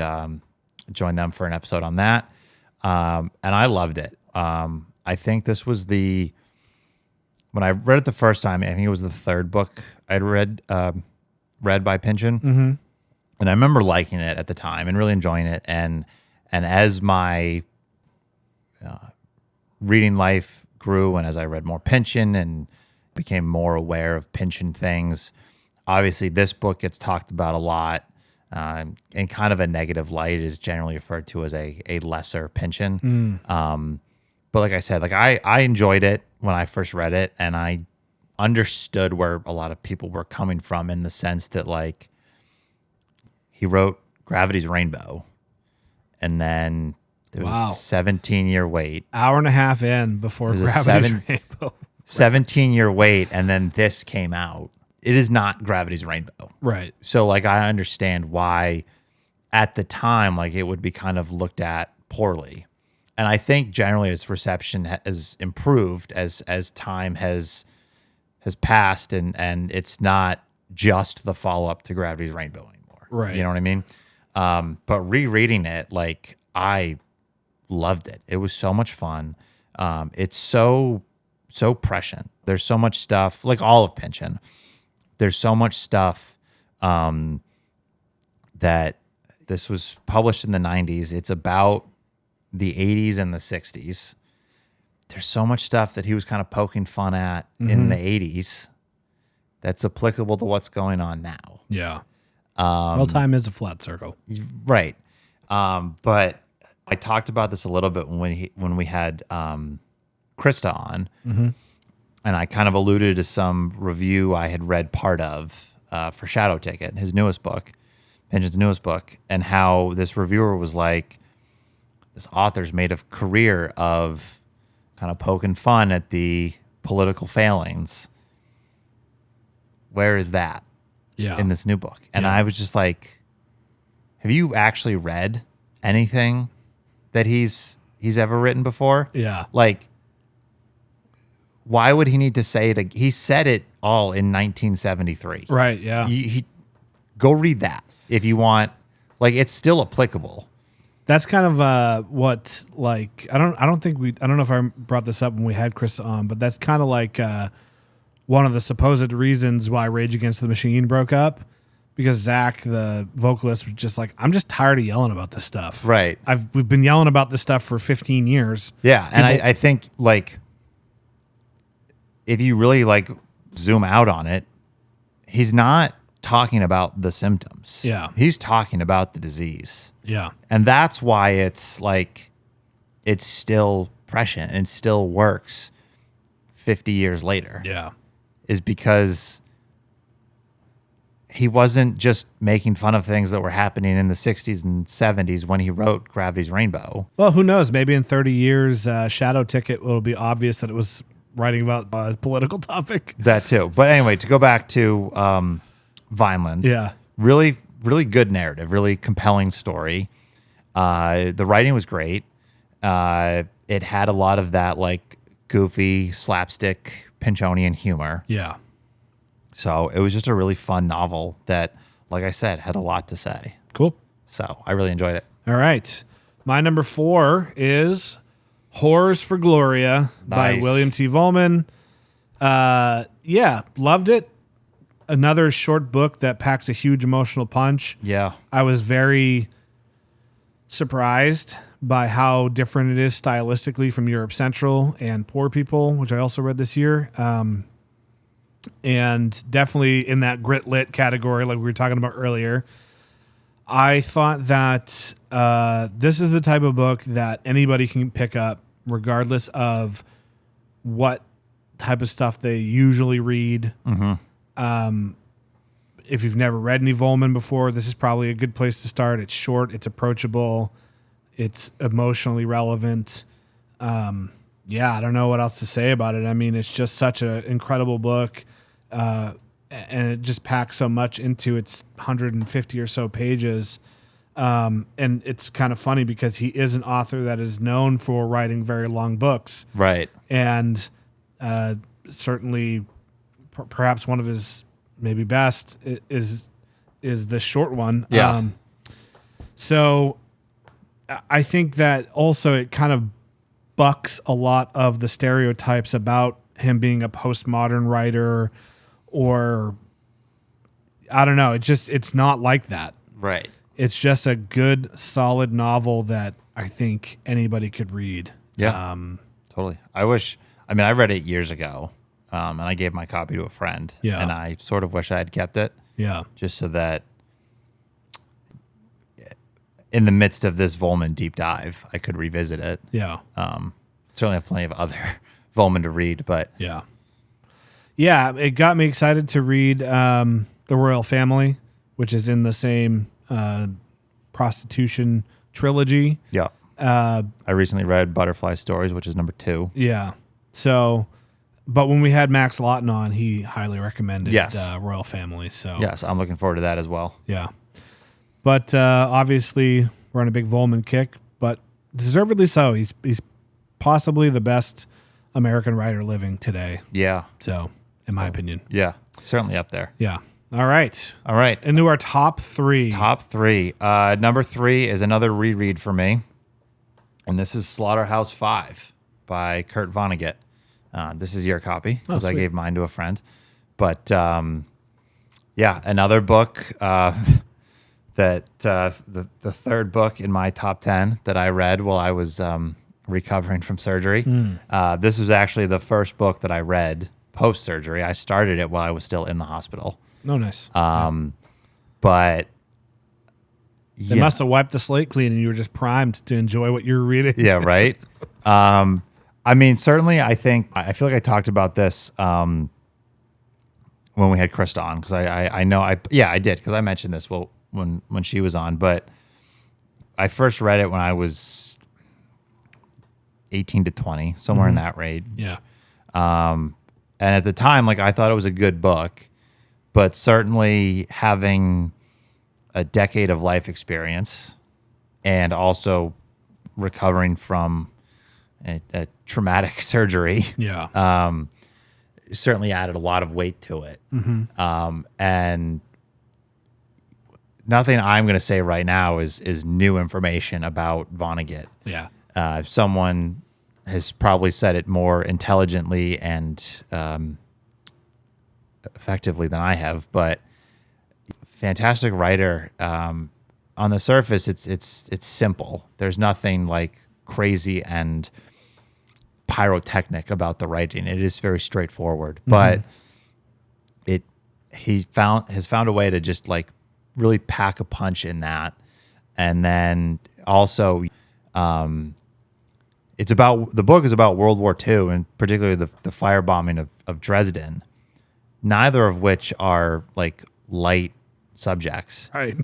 join them for an episode on that. And I loved it. I think this was when I read it the first time, I think it was the 3rd book I'd read by Pynchon. And I remember liking it at the time and really enjoying it. And as my reading life grew, and as I read more Pynchon and became more aware of Pynchon things, obviously this book gets talked about a lot in kind of a negative light. It is generally referred to as a lesser Pynchon. But like I said, like I enjoyed it when I first read it, and I understood where a lot of people were coming from in the sense that like he wrote Gravity's Rainbow, and then there was Wow. a 17-year wait. Hour and a half in before There's a Gravity's Rainbow. 17-year wait, and then this came out. It is not Gravity's Rainbow. Right. So like I understand why at the time like it would be kind of looked at poorly. And I think generally its reception has improved as time has passed, and it's not just the follow-up to Gravity's Rainbow anymore. Right. You know what I mean? But rereading it, like I loved it. It was so much fun. It's so prescient. There's so much stuff, like all of Pynchon. There's so much stuff that this was published in the 90s. It's about the 80s and the 60s. There's so much stuff that he was kind of poking fun at in the 80s that's applicable to what's going on now. Yeah. Well, time is a flat circle. Right. But I talked about this a little bit when we had Krista on, and I kind of alluded to some review I had read part of for Shadow Ticket, his newest book, Pynchon's newest book, and how this reviewer was like, this author's made a career of kind of poking fun at the political failings. Where is that in this new book? And I was just like, have you actually read anything that he's ever written before? Yeah. Like, why would he need to say it? He said it all in 1973. Right. Yeah. Go read that if you want. Like, it's still applicable. That's kind of what, like, I don't know if I brought this up when we had Chris on, but that's kind of like one of the supposed reasons why Rage Against the Machine broke up, because Zach, the vocalist, was just like, I'm just tired of yelling about this stuff. Right. We've been yelling about this stuff for 15 years. Yeah. And I think, like, if you really, like, zoom out on it, he's not talking about the symptoms. Yeah. He's talking about the disease. Yeah. And that's why it's like, it's still prescient and still works 50 years later. Yeah. Is because he wasn't just making fun of things that were happening in the 60s and 70s when he wrote Gravity's Rainbow. Well, who knows? Maybe in 30 years, Shadow Ticket will be obvious that it was writing about a political topic. That too. But anyway, to go back to Vineland. Yeah. Really, really good narrative, really compelling story. The writing was great. It had a lot of that like goofy slapstick Pynchonian humor. Yeah. So it was just a really fun novel that, like I said, had a lot to say. Cool. So I really enjoyed it. All right. My number 4 is Horrors for Gloria by Nice. William T. Vollmann. Yeah, loved it. Another short book that packs a huge emotional punch. Yeah. I was very surprised by how different it is stylistically from Europe Central and Poor People, which I also read this year. And definitely in that grit lit category, like we were talking about earlier. I thought that this is the type of book that anybody can pick up, regardless of what type of stuff they usually read. If you've never read any Vollmann before, this is probably a good place to start. It's short, it's approachable, it's emotionally relevant. Yeah, I don't know what else to say about it. I mean, it's just such an incredible book, and it just packs so much into its 150 or so pages. And it's kind of funny because he is an author that is known for writing very long books. Right. And certainly perhaps one of his maybe best is the short one. Yeah. So I think that also it kind of bucks a lot of the stereotypes about him being a postmodern writer, or I don't know. It's not like that. Right. It's just a good, solid novel that I think anybody could read. Yeah. Totally. I read it years ago, and I gave my copy to a friend. Yeah. And I sort of wish I had kept it. Yeah. Just so that in the midst of this Vollmann deep dive, I could revisit it. Yeah. Certainly have plenty of other Vollmann to read, but Yeah. Yeah, it got me excited to read The Royal Family, which is in the same prostitution trilogy. Yeah. I recently read Butterfly Stories, which is number 2. Yeah. So, but when we had Max Lawton on, he highly recommended Yes. Royal Family. So, Yes, I'm looking forward to that as well. yeah. But obviously, we're on a big Volman kick, but deservedly so. He's possibly the best American writer living today. Yeah. So, in my opinion. Yeah. Certainly up there. Yeah. All right. All right. Into our top 3. Top 3. Number 3 is another reread for me. And this is Slaughterhouse 5 by Kurt Vonnegut. This is your copy because I sweet. gave mine to a friend. But yeah, another book that the third book in my top 10 that I read while I was recovering from surgery. This was actually the first book that I read post-surgery. I started it while I was still in the hospital. Oh, nice. But They must have wiped the slate clean and you were just primed to enjoy what you were reading. yeah, right. I mean, certainly, I feel like I talked about this when we had Krista on because I know I did because I mentioned this when she was on, but I first read it when I was 18 to 20, somewhere in that range. Yeah. And at the time, like I thought it was a good book, but certainly having a decade of life experience and also recovering from a traumatic surgery Yeah. certainly added a lot of weight to it. And nothing I'm going to say right now is new information about Vonnegut. Yeah. Someone has probably said it more intelligently and effectively than I have, but fantastic writer. On the surface, it's simple. There's nothing like crazy and pyrotechnic about the writing. It is very straightforward, but he has found a way to just like really pack a punch in that, and then also. The book is about World War II and particularly the firebombing of Dresden, neither of which are like light subjects. Right.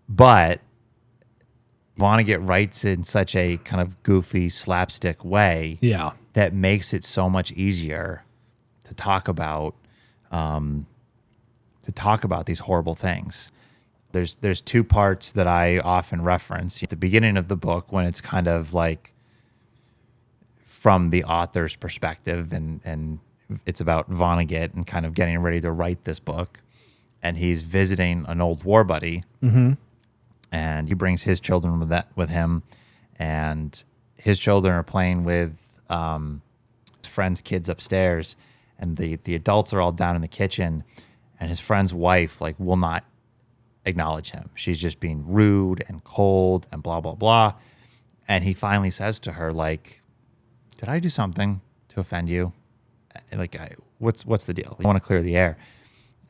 But Vonnegut writes in such a kind of goofy slapstick way Yeah. that makes it so much easier to talk about these horrible things. There's 2 parts that I often reference. At the beginning of the book when it's kind of like from the author's perspective, and it's about Vonnegut and kind of getting ready to write this book, and he's visiting an old war buddy, and he brings his children with him, and his children are playing with his friend's kids upstairs, and the adults are all down in the kitchen, and his friend's wife like will not acknowledge him. She's just being rude and cold and blah blah blah, and he finally says to her like, did I do something to offend you? Like, what's the deal? I want to clear the air.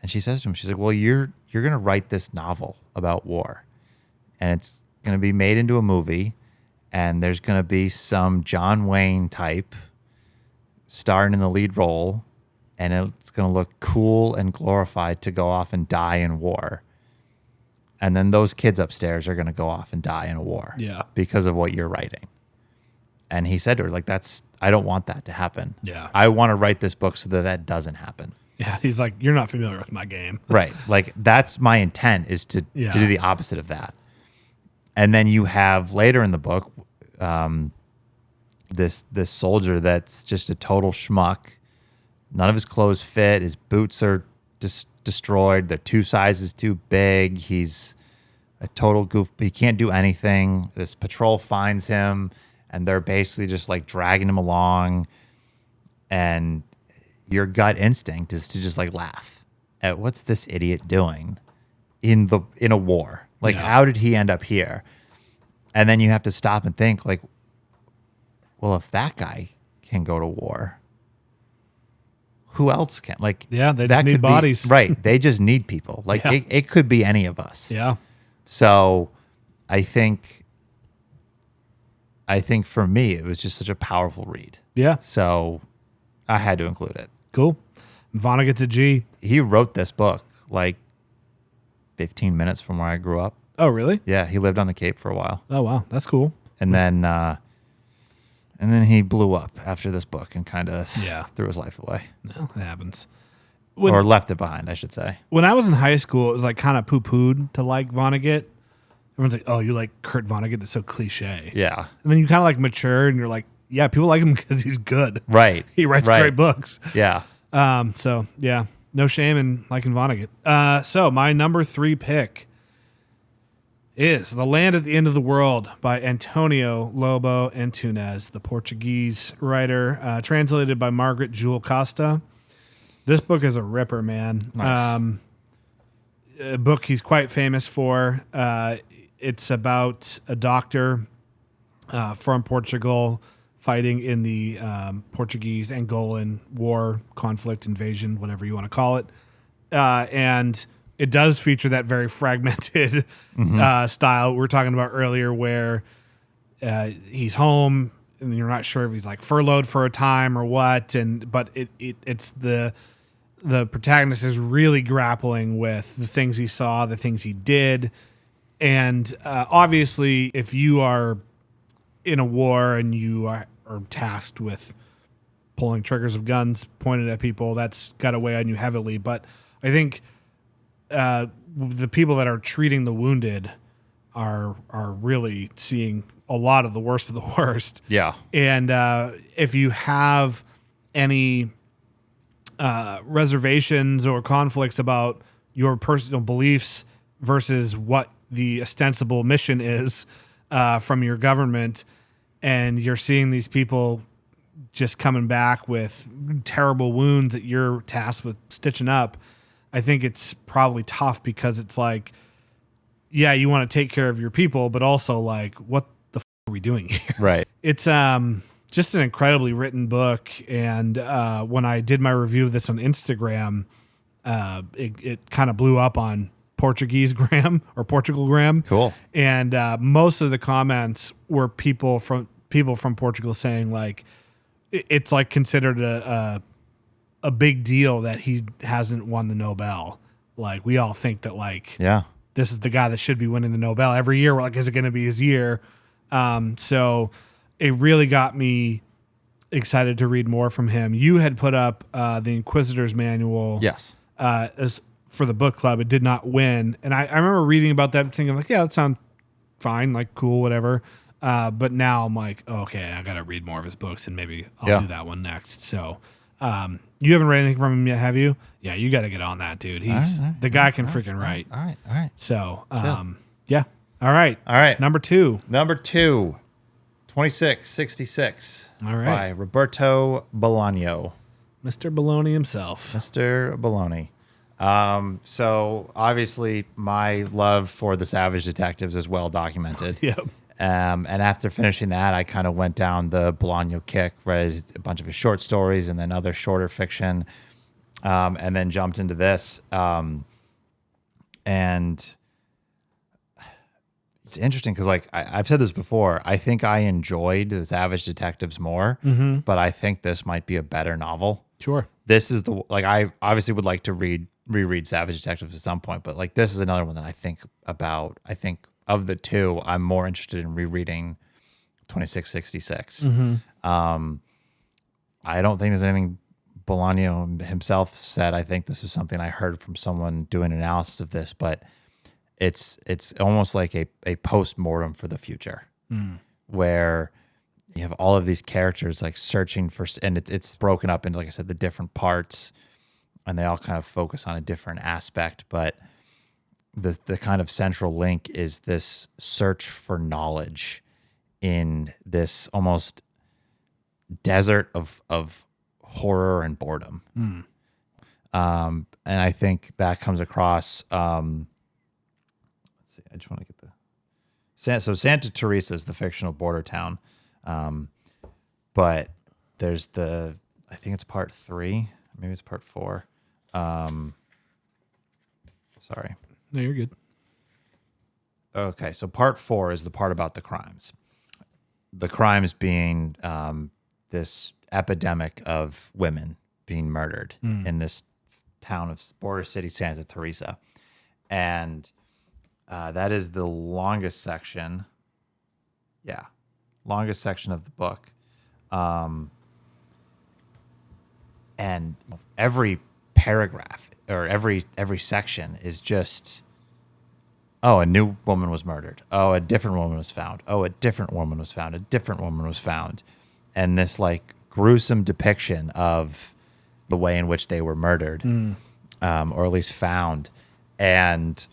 And she says to him, she's like, well, you're going to write this novel about war, and it's going to be made into a movie, and there's going to be some John Wayne type starring in the lead role, and it's going to look cool and glorified to go off and die in war. And then those kids upstairs are going to go off and die in a war because of what you're writing. And he said to her, like, I don't want that to happen. Yeah. I want to write this book so that doesn't happen. Yeah. He's like, you're not familiar with my game. Right. Like, that's my intent is to do the opposite of that. And then you have later in the book, this soldier that's just a total schmuck. None of his clothes fit. His boots are destroyed. They're 2 sizes too big. He's a total goof. He can't do anything. This patrol finds him, and they're basically just like dragging him along. And your gut instinct is to just like laugh at what's this idiot doing in a war. Like, how did he end up here? And then you have to stop and think like, well, if that guy can go to war, who else can? Like, Yeah, they that just need could be- bodies. right. They just need people. Like, Yeah. it could be any of us. Yeah. So I think for me, it was just such a powerful read. Yeah. So I had to include it. Cool. Vonnegut's a G. He wrote this book like 15 minutes from where I grew up. Oh, really? Yeah, he lived on the Cape for a while, Oh, wow. That's cool. and then he blew up after this book and kind of Yeah. threw his life away, No, it happens. or left it behind, I should say. When I was in high school, it was like kind of poo-pooed to like Vonnegut. Everyone's like, oh, you like Kurt Vonnegut? That's so cliche. Yeah, And then you kind of like mature and you're like, yeah, people like him because he's good. right. He writes right. great books. Yeah, So yeah, no shame in liking Vonnegut. So my number 3 pick is The Land at the End of the World by Antonio Lobo Antunes, the Portuguese writer, translated by Margaret Jewel Costa. This book is a ripper, man. Nice. A book he's quite famous for. It's about a doctor from Portugal fighting in the Portuguese Angolan war, conflict, invasion, whatever you want to call it. And it does feature that very fragmented style we were talking about earlier, where he's home and you're not sure if he's like furloughed for a time or what. But it's the protagonist is really grappling with the things he saw, the things he did. And obviously, if you are in a war and you are tasked with pulling triggers of guns pointed at people, that's got to weigh on you heavily. But I think the people that are treating the wounded are really seeing a lot of the worst of the worst. yeah, And if you have any reservations or conflicts about your personal beliefs versus what the ostensible mission is from your government, and you're seeing these people just coming back with terrible wounds that you're tasked with stitching up, I think it's probably tough, because it's like, yeah, you want to take care of your people, but also like, what the are we doing here? right. It's just an incredibly written book, and when I did my review of this on Instagram, it kind of blew up on Portuguese Gram or Portugal Gram. Cool. And most of the comments were people from Portugal saying like it's like considered a big deal that he hasn't won the Nobel. Like, we all think that like Yeah, this is the guy that should be winning the Nobel every year. We're like, is it going to be his year? So it really got me excited to read more from him. You had put up the Inquisitor's Manual. yes, As for the book club. It did not win. And I remember reading about that and thinking like, yeah, that sounds fine, like cool, whatever. But now I'm like, okay, I got to read more of his books, and maybe I'll do that one next. So you haven't read anything from him yet, have you? Yeah, you got to get on that, dude. He's the guy can freaking write. All right. So, yeah. All right. Number 2. Number 2, 2666. All right. By Roberto Bolaño. Mr. Baloney himself. Mr. Baloney. So obviously my love for the Savage Detectives is well documented. Yep. And after finishing that, I kind of went down the Bolaño kick, read a bunch of his short stories and then other shorter fiction, and then jumped into this. And it's interesting because, like, I've said this before, I think I enjoyed the Savage Detectives more, but I think this might be a better novel. Sure. This is I obviously would like to reread Savage Detectives at some point, but like this is another one that I think about. I think of the two, I'm more interested in rereading 2666. I don't think there's anything Bolaño himself said. I think this is something I heard from someone doing analysis of this, but it's almost like a post-mortem for the future, where you have all of these characters like searching for, and it's broken up into, like I said, the different parts, and they all kind of focus on a different aspect, but the kind of central link is this search for knowledge in this almost desert of horror and boredom. And I think that comes across. Let's see. I just want to get so Santa Teresa is the fictional border town, but there's I think it's part 3, maybe it's part 4. Sorry. No, you're good. Okay, so part 4 is the part about the crimes. The crimes being this epidemic of women being murdered in this town of border city, Santa Teresa. And that is the longest section. Yeah. Longest section of the book. And every paragraph or every section is just, oh, a new woman was murdered. Oh, a different woman was found. Oh, a different woman was found. A different woman was found. And this like gruesome depiction of the way in which they were murdered, or at least found. And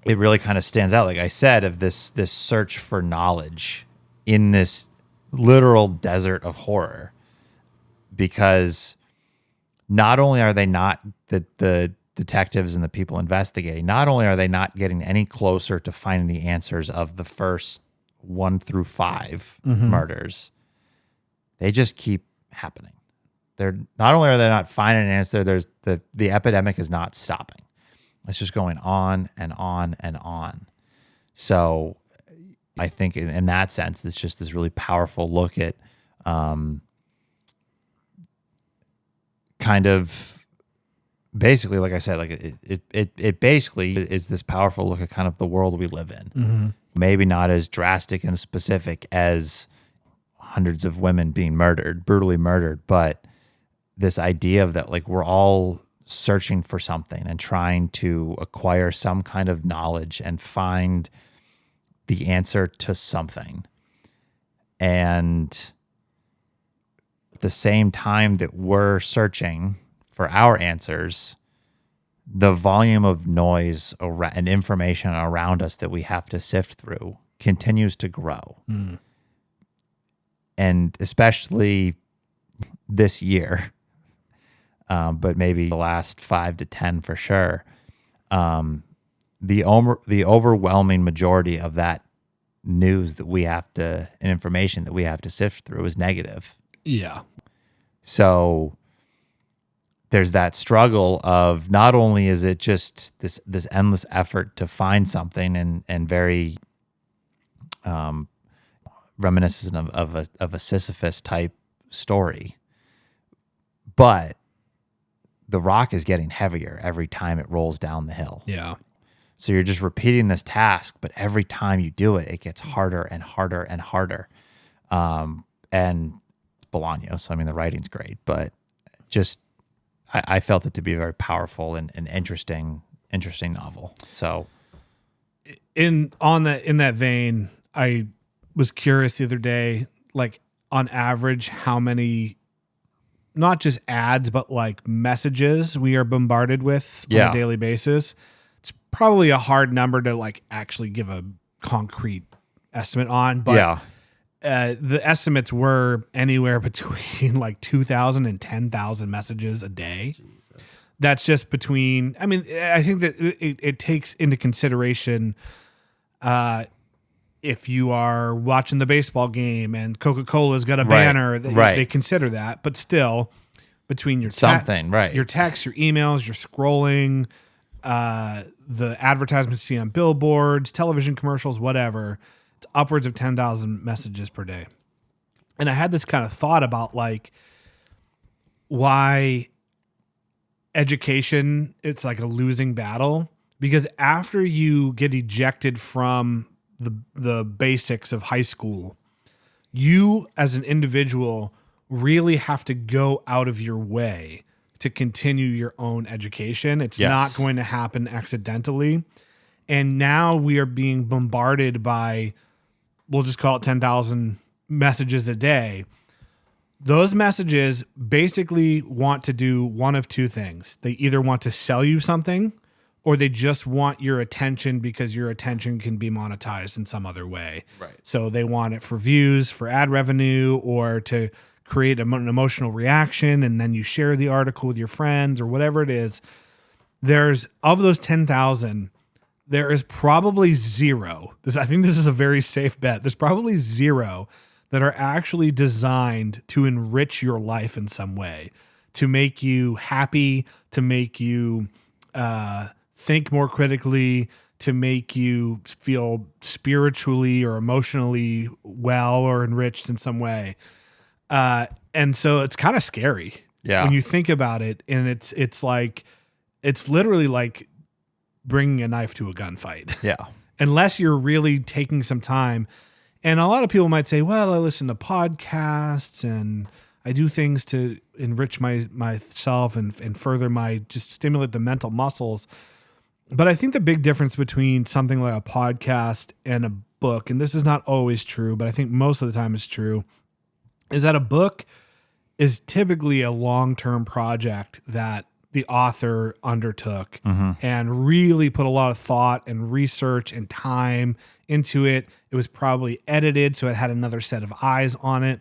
it really kind of stands out, like I said, of this search for knowledge in this literal desert of horror. Because not only are they not the detectives and the people investigating, not only are they not getting any closer to finding the answers of the first 1 through 5 murders, they just keep happening. They're not only are they not finding an answer, there's the epidemic is not stopping. It's just going on and on and on. So I think in that sense, it's just this really powerful look at kind of basically, like I said, like it basically is this powerful look at kind of the world we live in. Maybe not as drastic and specific as hundreds of women being brutally murdered, but this idea of that, like, we're all searching for something and trying to acquire some kind of knowledge and find the answer to something. And at the same time that we're searching for our answers, the volume of noise and information around us that we have to sift through continues to grow. And especially this year, but maybe the last 5 to 10 for sure, the overwhelming majority of that news that we have to, and information that we have to sift through is negative. Yeah. So there's that struggle of not only is it just this endless effort to find something and very reminiscent of a Sisyphus type story, but the rock is getting heavier every time it rolls down the hill. Yeah. So you're just repeating this task, but every time you do it, it gets harder and harder and harder. And Bolaño, so I mean the writing's great, but just I felt it to be a very powerful and interesting novel. So in that vein, I was curious the other day, like on average, how many, not just ads, but like messages we are bombarded with on a daily basis. It's probably a hard number to like actually give a concrete estimate on, but the estimates were anywhere between like 2,000 and 10,000 messages a day. Jesus. That's just between, I mean, I think that it takes into consideration if you are watching the baseball game and Coca-Cola's got a banner, they consider that. But still, between your your texts, your emails, your scrolling, the advertisements you see on billboards, television commercials, whatever, it's upwards of 10,000 messages per day. And I had this kind of thought about like why education, it's like a losing battle, because after you get ejected from the basics of high school, you as an individual really have to go out of your way to continue your own education. It's not going to happen accidentally. And now we are being bombarded by, we'll just call it 10,000 messages a day. Those messages basically want to do one of two things. They either want to sell you something, or they just want your attention because your attention can be monetized in some other way. Right. So they want it for views, for ad revenue, or to create an emotional reaction, and then you share the article with your friends or whatever it is. There's, of those 10,000, there is probably zero. I think this is a very safe bet. There's probably zero that are actually designed to enrich your life in some way, to make you happy, to make you think more critically, to make you feel spiritually or emotionally well or enriched in some way. And so it's kind of scary. Yeah. when you think about it, and it's like it's literally like bringing a knife to a gunfight. Yeah. Unless you're really taking some time. And a lot of people might say, well, I listen to podcasts and I do things to enrich myself and further just stimulate the mental muscles. But I think the big difference between something like a podcast and a book, and this is not always true, but I think most of the time it's true, is that a book is typically a long-term project that the author undertook and really put a lot of thought and research and time into it. It was probably edited, so it had another set of eyes on it.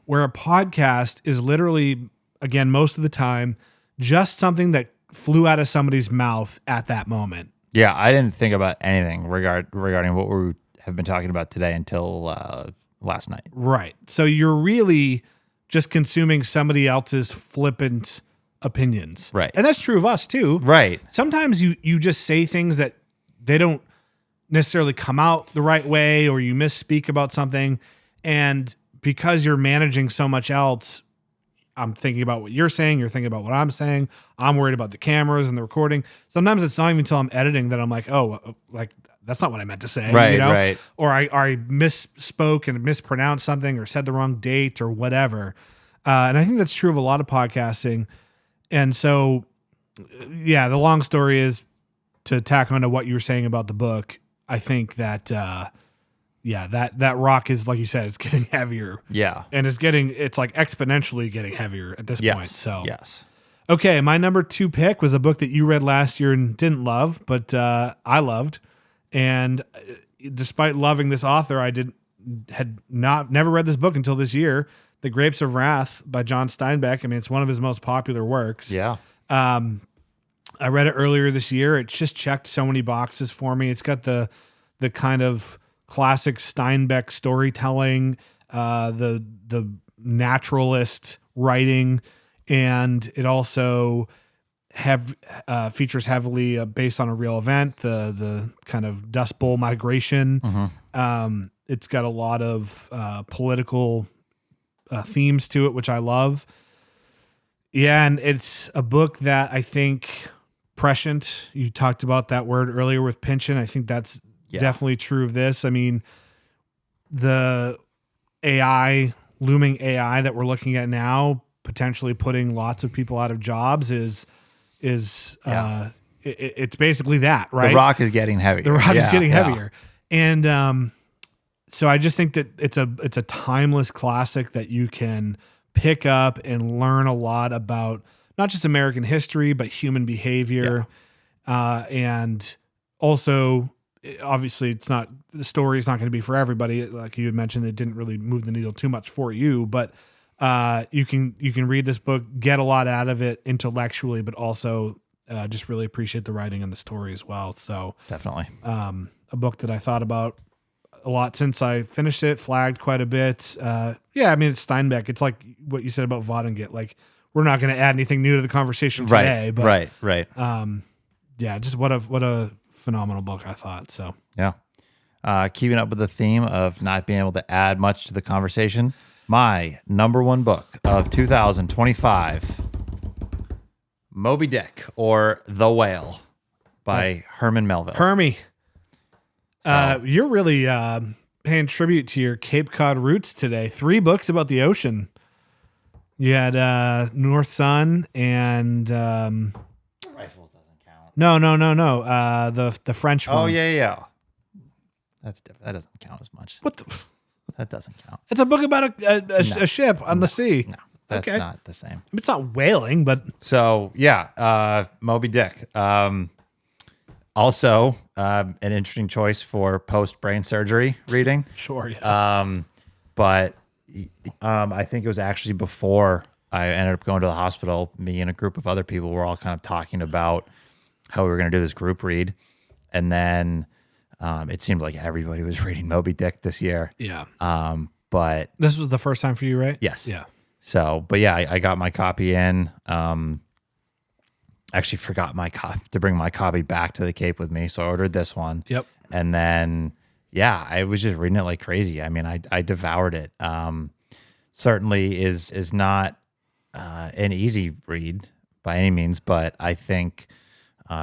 Where a podcast is literally, again, most of the time, just something that flew out of somebody's mouth at that moment. Yeah, I didn't think about anything regarding what we have been talking about today until last night. Right. So you're really just consuming somebody else's flippant opinions. Right. And that's true of us too. Right. Sometimes you just say things that they don't necessarily come out the right way, or you misspeak about something. And because you're managing so much else, I'm thinking about what you're saying. You're thinking about what I'm saying. I'm worried about the cameras and the recording. Sometimes it's not even until I'm editing that I'm like, oh, like that's not what I meant to say. Right, you know? right. Or I misspoke and mispronounced something or said the wrong date or whatever. And I think that's true of a lot of podcasting. And so, yeah, the long story is, to tack onto what you were saying about the book, I think that, that rock is, like you said, it's getting heavier. Yeah. And it's like exponentially getting heavier at this point. So, yes. Okay, my number 2 pick was a book that you read last year and didn't love, but I loved. And despite loving this author, had never read this book until this year. The Grapes of Wrath by John Steinbeck. I mean, it's one of his most popular works. Yeah. I read it earlier this year. It's just checked so many boxes for me. It's got the kind of classic Steinbeck storytelling, the naturalist writing, and it also features heavily based on a real event, the kind of Dust Bowl migration. It's got a lot of political themes to it, which I love. Yeah, and it's a book that I think prescient. You talked about that word earlier with Pynchon. I think that's definitely true of this. I mean, the looming AI that we're looking at now, potentially putting lots of people out of jobs it's basically that, right? The rock is getting heavier. The rock is getting heavier. And so I just think that it's a timeless classic that you can pick up and learn a lot about not just American history, but human behavior. And also, obviously, the story is not going to be for everybody. Like you had mentioned, it didn't really move the needle too much for you, but you can read this book, get a lot out of it intellectually, but also just really appreciate the writing and the story as well. So Definitely. a book that I thought about a lot since I finished it, flagged quite a bit. I mean, it's Steinbeck. It's like what you said about Vonnegut. Like, we're not going to add anything new to the conversation today. But, Right. Just what a phenomenal book, I thought. So Yeah. Keeping up with the theme of not being able to add much to the conversation, my number 1 book of 2025, Moby Dick, or The Whale by Herman Melville. Hermie. You're really paying tribute to your Cape Cod roots today. 3 books about the ocean. You had North Sun and Rifles doesn't count. no. The French one. Oh yeah. That's different. That doesn't count as much. What the? That doesn't count. It's a book about a ship on the sea. No, that's Okay. not the same. It's not whaling, but So yeah, Moby Dick. Also, an interesting choice for post brain surgery reading. sure. Yeah. But I think it was actually before I ended up going to the hospital. Me and a group of other people were all kind of talking about how we were going to do this group read, and then it seemed like everybody was reading Moby Dick this year. Yeah. But This was the first time for you, right? yes, Yeah. So, but yeah, I got my copy in. Actually forgot to bring my copy back to the Cape with me, so I ordered this one. Yep. And then, yeah, I was just reading it like crazy. I mean, I devoured it. Certainly is not an easy read by any means, but I think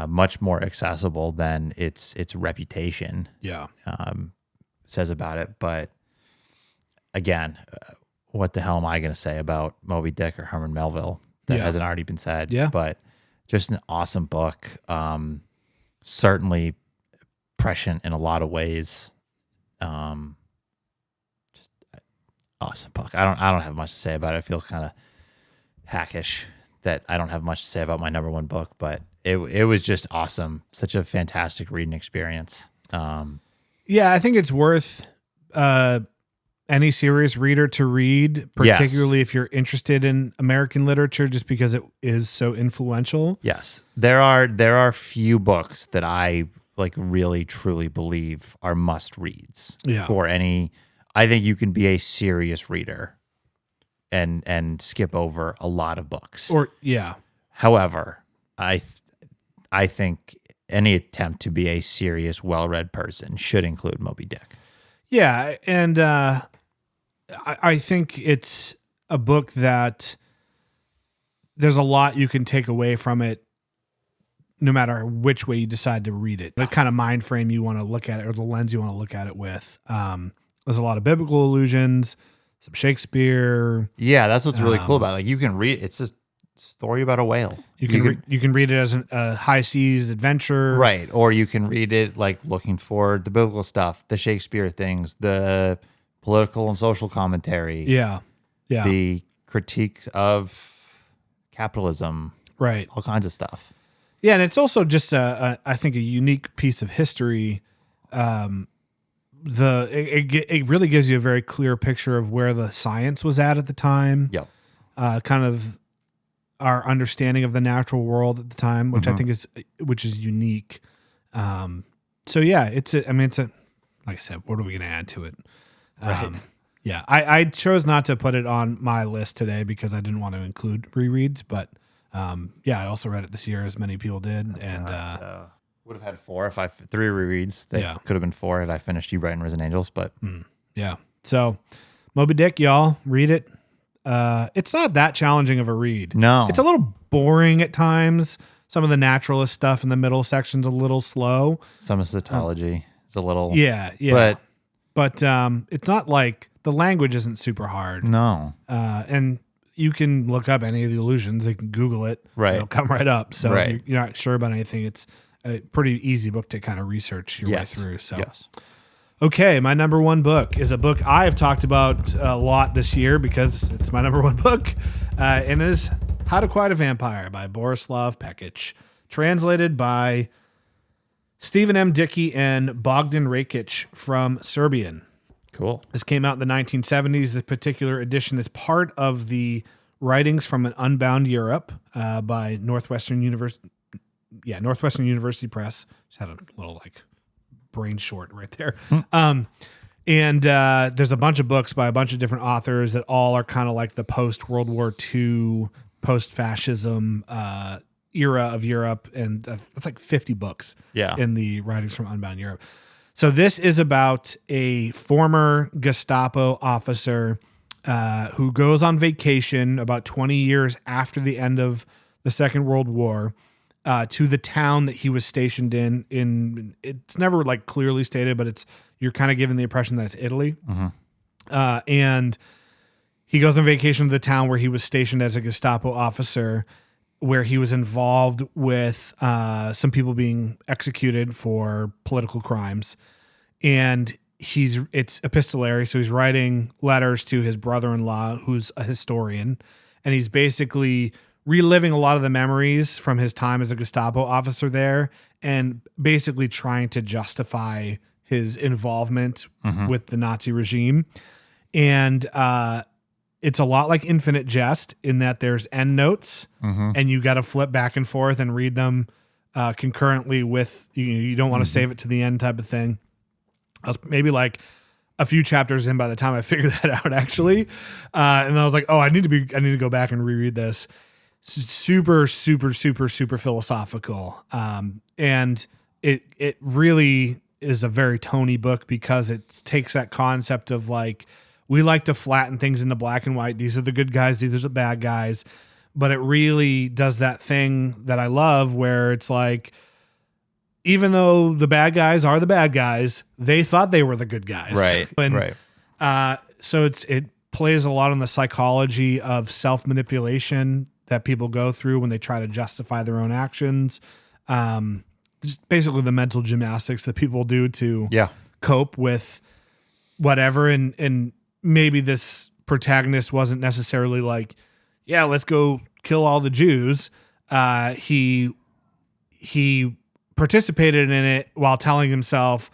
much more accessible than its reputation Yeah. says about it. But again, what the hell am I going to say about Moby Dick or Herman Melville that Yeah. hasn't already been said? Yeah. But just an awesome book. Certainly prescient in a lot of ways. Just awesome book. I don't have much to say about it. It feels kind of hackish that I don't have much to say about my number one book, but it was just awesome. Such a fantastic reading experience. Yeah, I think it's worth any serious reader to read, particularly if you're interested in American literature, just because it is so influential. Yes, there are few books that I like really truly believe are must reads for any. I think you can be a serious reader and skip over a lot of books. However, I think any attempt to be a serious, well-read person should include Moby Dick. Yeah, and I think it's a book that there's a lot you can take away from it, no matter which way you decide to read it. The kind of mind frame you want to look at it, or the lens you want to look at it with. There's a lot of biblical allusions, some Shakespeare. Yeah, that's what's really cool about it. Like, you can read. It's a story about a whale. You can read it as a high seas adventure, right? Or you can read it like looking for the biblical stuff, the Shakespeare things, the political and social commentary. Yeah. The critique of capitalism. Right. All kinds of stuff. Yeah, and it's also just I think a unique piece of history. It really gives you a very clear picture of where the science was at the time. Yep. Kind of our understanding of the natural world at the time, which I think is unique. So yeah, it's a like I said, what are we going to add to it? Right. Yeah, I chose not to put it on my list today because I didn't want to include rereads, but yeah, I also read it this year, as many people did, and would have had 4 if 3 rereads. That could have been 4 had I finished You Bright and Risen Angels, but yeah. So Moby Dick, y'all, read it. It's not that challenging of a read. No, it's a little boring at times. Some of the naturalist stuff in the middle section's a little slow. Some of the tautology is a little but it's not like the language isn't super hard. No, and you can look up any of the illusions. You can Google it. Right. It'll come right up. So if you're not sure about anything, it's a pretty easy book to kind of research your way through. So, okay, my number one book is a book I've talked about a lot this year because it's my number one book, and it is How to Quiet a Vampire by Borislav Pekic, translated by Stephen M. Dickey and Bogdan Rakic from Serbian. Cool. This came out in the 1970s. This particular edition is part of the Writings from an Unbound Europe by Northwestern University. Yeah, Northwestern University Press. Just had a little brain short right there. And there's a bunch of books by a bunch of different authors that all are kind of like the post-World War II, post-fascism era of Europe. And it's like 50 books in the Writings from Unbound Europe. So this is about a former Gestapo officer who goes on vacation about 20 years after the end of the Second World War to the town that he was stationed in. It's never clearly stated, but you're kind of given the impression that it's Italy. And he goes on vacation to the town where he was stationed as a Gestapo officer, where he was involved with some people being executed for political crimes. And it's epistolary, so he's writing letters to his brother-in-law, who's a historian, and he's basically reliving a lot of the memories from his time as a Gestapo officer there, and basically trying to justify his involvement with the Nazi regime. And it's a lot like Infinite Jest in that there's endnotes, and you got to flip back and forth and read them concurrently with, you don't want to save it to the end type of thing. I was maybe a few chapters in by the time I figured that out, actually. And I was like, oh, I need to go back and reread this. Super, super, super, super philosophical. And it really is a very Tony book because it takes that concept of we like to flatten things into black and white. These are the good guys, these are the bad guys. But it really does that thing that I love where it's like, even though the bad guys are the bad guys, they thought they were the good guys. Right. And, Right. So it plays a lot on the psychology of self-manipulation that people go through when they try to justify their own actions. Just basically the mental gymnastics that people do to Yeah. cope with whatever. And maybe this protagonist wasn't necessarily like, yeah, let's go kill all the Jews. He participated in it while telling himself,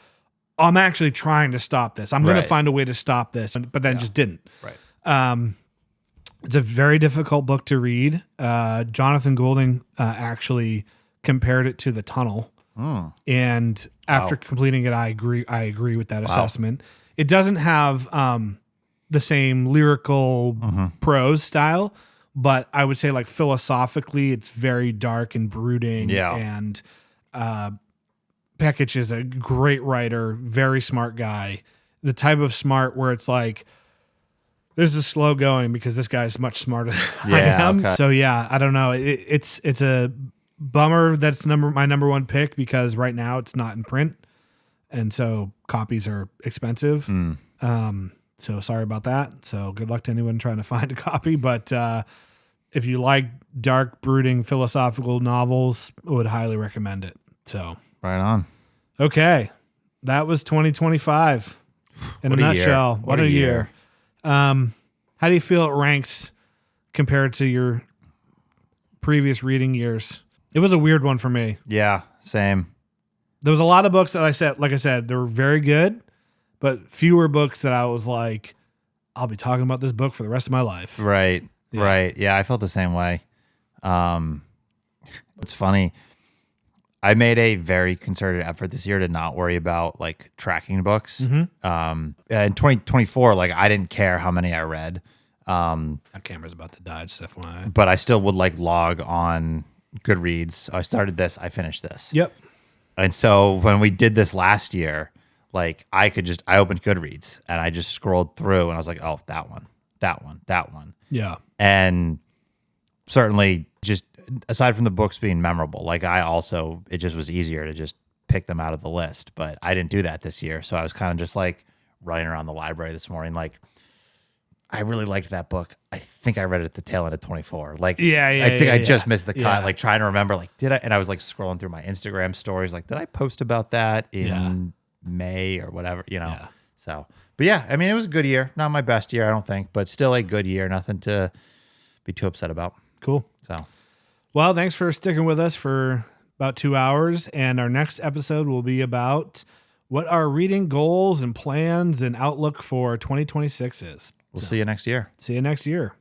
I'm actually trying to stop this. I'm going to Right. find a way to stop this, but then just didn't. Right. It's a very difficult book to read. Jonathan Golding actually compared it to The Tunnel. And after completing it, I agree with that assessment. It doesn't have the same lyrical prose style, but I would say like philosophically, it's very dark and brooding. Yeah. And Pekich is a great writer, very smart guy. The type of smart where it's like, this is slow going because this guy's much smarter than I Yeah, am. okay. So yeah, I don't know. It's a bummer that's my number one pick because right now it's not in print, and so copies are expensive. So sorry about that. So good luck to anyone trying to find a copy. But if you like dark, brooding, philosophical novels, I would highly recommend it. So Right on. okay, that was 2025 in What a a year. nutshell. What What a a year. year. How do you feel it ranks compared to your previous reading years? It was a weird one for me. Yeah. Same. There was a lot of books that like I said, they were very good, but fewer books that I was like, I'll be talking about this book for the rest of my life. Right. Right. Yeah. I felt the same way. It's funny. I made a very concerted effort this year to not worry about like tracking books. In 2024, like I didn't care how many I read. That camera's about to die, just FYI. But I still would like log on Goodreads. I started this, I finished this. Yep. And so when we did this last year, like I opened Goodreads and I just scrolled through and I was like, oh, that one, that one, that one. Yeah. And certainly just aside from the books being memorable, like it just was easier to just pick them out of the list, but I didn't do that this year. So I was kind of just like running around the library this morning. Like I really liked that book. I think I read it at the tail end of 24. Like, I think I just missed the cut, Yeah. like trying to remember, like, did I? And I was like scrolling through my Instagram stories. Like, did I post about that in May or whatever, Yeah. So, but yeah, I mean, it was a good year. Not my best year, I don't think, but still a good year. Nothing to be too upset about. Cool. So Well, thanks for sticking with us for about 2 hours. And our next episode will be about what our reading goals and plans and outlook for 2026 is. we'll see you next year. See you next year.